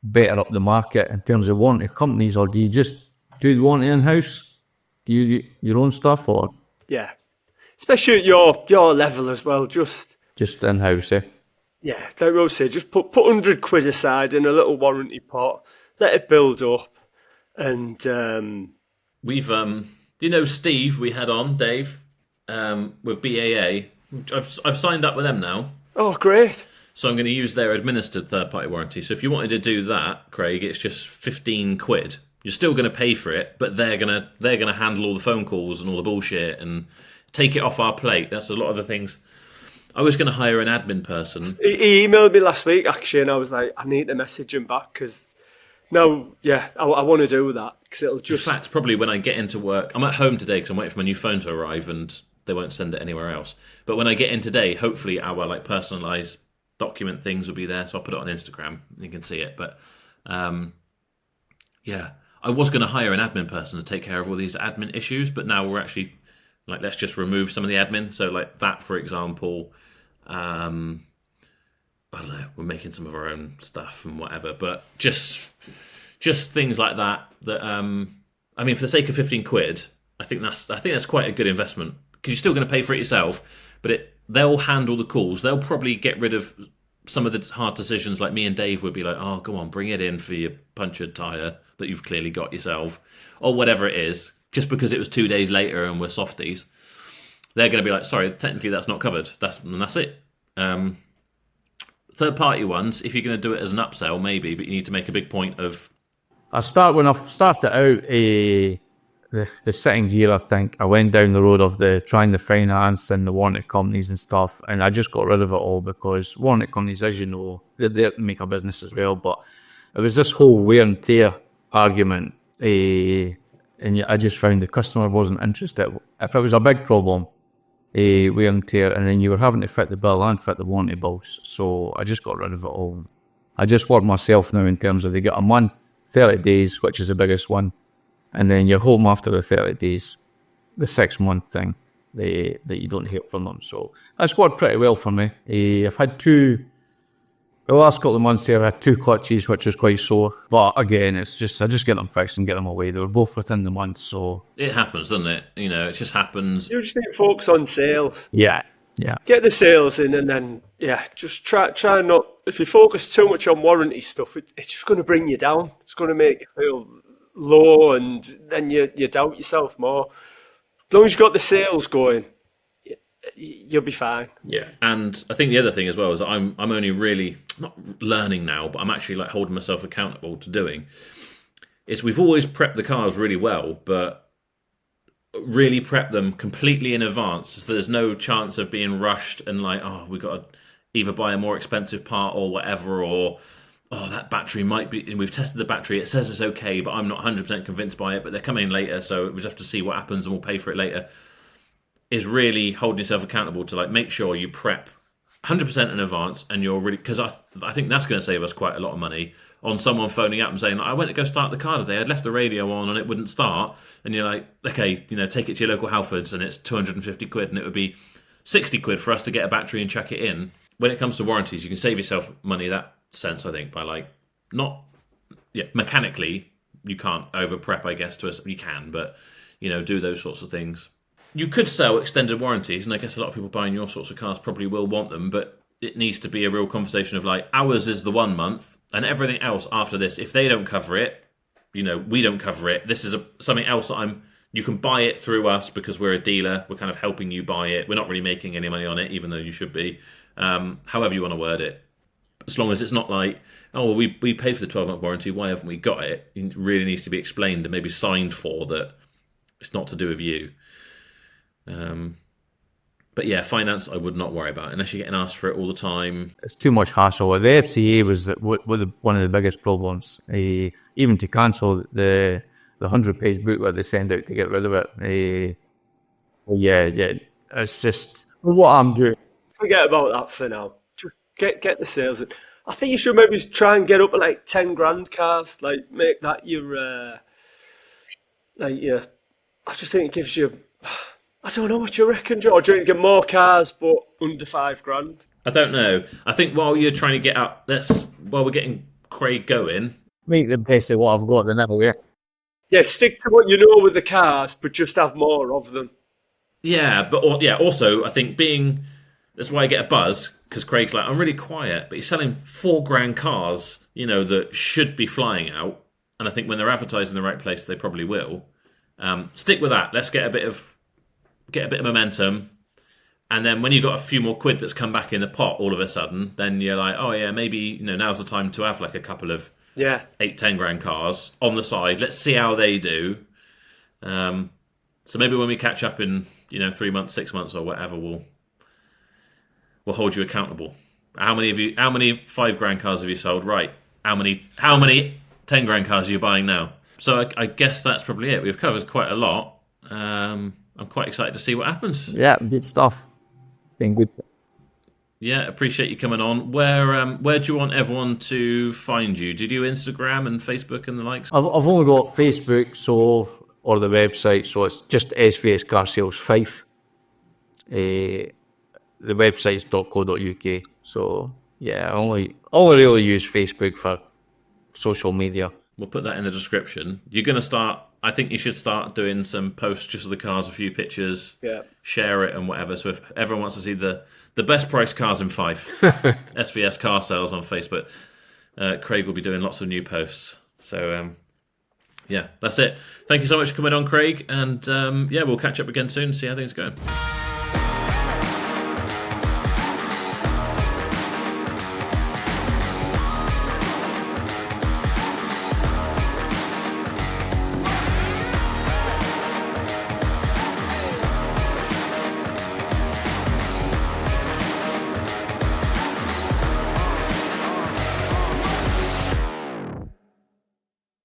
better up the market in terms of warranty companies, or do you just do the warranty in-house? Do you do your own stuff, or? Yeah. Especially at your level as well, just in-house, eh? Yeah, like Rose said, just put 100 quid aside in a little warranty pot, let it build up, and we've Steve we had on, Dave, with BAA. I've signed up with them now. Oh, great. So I'm going to use their administered third-party warranty. So if you wanted to do that, Craig, it's just 15 quid. You're still going to pay for it, but they're gonna handle all the phone calls and all the bullshit and take it off our plate. That's a lot of the things. I was going to hire an admin person. He emailed me last week, actually, and I was like, I need to message him back because no, yeah, I want to do that because it'll just. In fact, probably when I get into work, I'm at home today because I'm waiting for my new phone to arrive and they won't send it anywhere else. But when I get in today, hopefully our personalised document things will be there, so I'll put it on Instagram. You can see it, but yeah. I was going to hire an admin person to take care of all these admin issues, but now we're actually like, let's just remove some of the admin. So like that, for example, I don't know, we're making some of our own stuff and whatever, but just things like that. I mean, for the sake of 15 quid, I think that's quite a good investment because you're still going to pay for it yourself, but they'll handle the calls. They'll probably get rid of some of the hard decisions. Like me and Dave would be like, oh, go on, bring it in for your punctured tyre that you've clearly got yourself, or whatever it is, just because it was 2 days later and we're softies. They're going to be like, sorry, technically that's not covered. That's it. Third-party ones, if you're going to do it as an upsell, maybe, but you need to make a big point of... When I started out the second year, I think, I went down the road of trying the finance and the warranty companies and stuff, and I just got rid of it all because warranty companies, as you know, they're there to make a business as well, but it was this whole wear and tear argument, and I just found the customer wasn't interested. If it was a big problem, wear and tear, and then you were having to fit the bill and fit the warranty bills, so I just got rid of it all. I just work myself now in terms of they get a month, 30 days, which is the biggest one, and then you're home after the 30 days, the 6-month thing that you don't hear from them. So that's worked pretty well for me. I've had the last couple of months here, I had 2 clutches, which was quite sore. But again, I just get them fixed and get them away. They were both within the month, so... It happens, doesn't it? It just happens. You just need to focus on sales. Yeah. Get the sales in, and then, just try not... If you focus too much on warranty stuff, it's just going to bring you down. It's going to make you feel low, and then you doubt yourself more. As long as you've got the sales going, you'll be fine. Yeah, and I think the other thing as well is I'm only really not learning now, but I'm actually like holding myself accountable to doing. Is we've always prepped the cars really well, but really prep them completely in advance, so there's no chance of being rushed and like, oh, we got to either buy a more expensive part or whatever, or oh, that battery might be, and we've tested the battery, it says it's okay, but I'm not 100% convinced by it, but they're coming in later, so we just have to see what happens and we'll pay for it later. Is really holding yourself accountable to like make sure you prep 100% in advance, and you're really, because I think that's going to save us quite a lot of money on someone phoning up and saying, I went to go start the car today, I'd left the radio on and it wouldn't start, and you're like, okay, take it to your local Halfords and it's 250 quid, and it would be 60 quid for us to get a battery and chuck it in. When it comes to warranties, you can save yourself money that sense, I think, by like mechanically you can't over prep, I guess, you can, but do those sorts of things. You could sell extended warranties, and I guess a lot of people buying your sorts of cars probably will want them, but it needs to be a real conversation of like, ours is the 1 month, and everything else after this, if they don't cover it, we don't cover it. This is something else that you can buy it through us because we're a dealer. We're kind of helping you buy it. We're not really making any money on it, even though you should be. However you want to word it. As long as it's not like, oh, well, we paid for the 12-month warranty, why haven't we got it? It really needs to be explained and maybe signed for that it's not to do with you. But yeah, finance I would not worry about unless you're getting asked for it all the time. It's too much hassle. The FCA was one of the biggest problems. Even to cancel the 100-page booklet they send out to get rid of it. Yeah, it's just what I'm doing. Forget about that for now. Just get the sales in. I think you should maybe try and get up at like 10 grand cars. Like make that your I just think it gives you. I don't know what you reckon, George. You get more cars, but under 5 grand. I don't know. I think while you're trying to get up, while we're getting Craig going, make the best of what I've got. Then that'll work. Yeah, stick to what you know with the cars, but just have more of them. Yeah, but also I think that's why I get a buzz, because Craig's like, I'm really quiet, but he's selling 4 grand cars, that should be flying out. And I think when they're advertised in the right place, they probably will. Stick with that. Let's get a bit of momentum. And then when you've got a few more quid that's come back in the pot all of a sudden, then you're like, oh yeah, maybe now's the time to have like a couple of 8-10 grand cars on the side. Let's see how they do. So maybe when we catch up in 3 months, 6 months, or whatever, we'll hold you accountable. How many 5 grand cars have you sold? Right. How many 10 grand cars are you buying now? So I guess that's probably it. We've covered quite a lot. I'm quite excited to see what happens. Yeah, good stuff. Been good. Yeah, appreciate you coming on. Where do you want everyone to find you? Do you do Instagram and Facebook and the likes? I've only got Facebook, or the website, so it's just SVS Car Sales 5. The website's .co.uk. So yeah, I only really use Facebook for social media. We'll put that in the description. You're going to start. I think you should start doing some posts just of the cars, a few pictures, share it and whatever. So if everyone wants to see the best priced cars in Fife, SVS Car Sales on Facebook, Craig will be doing lots of new posts. So yeah, that's it. Thank you so much for coming on, Craig. And we'll catch up again soon, see how things go.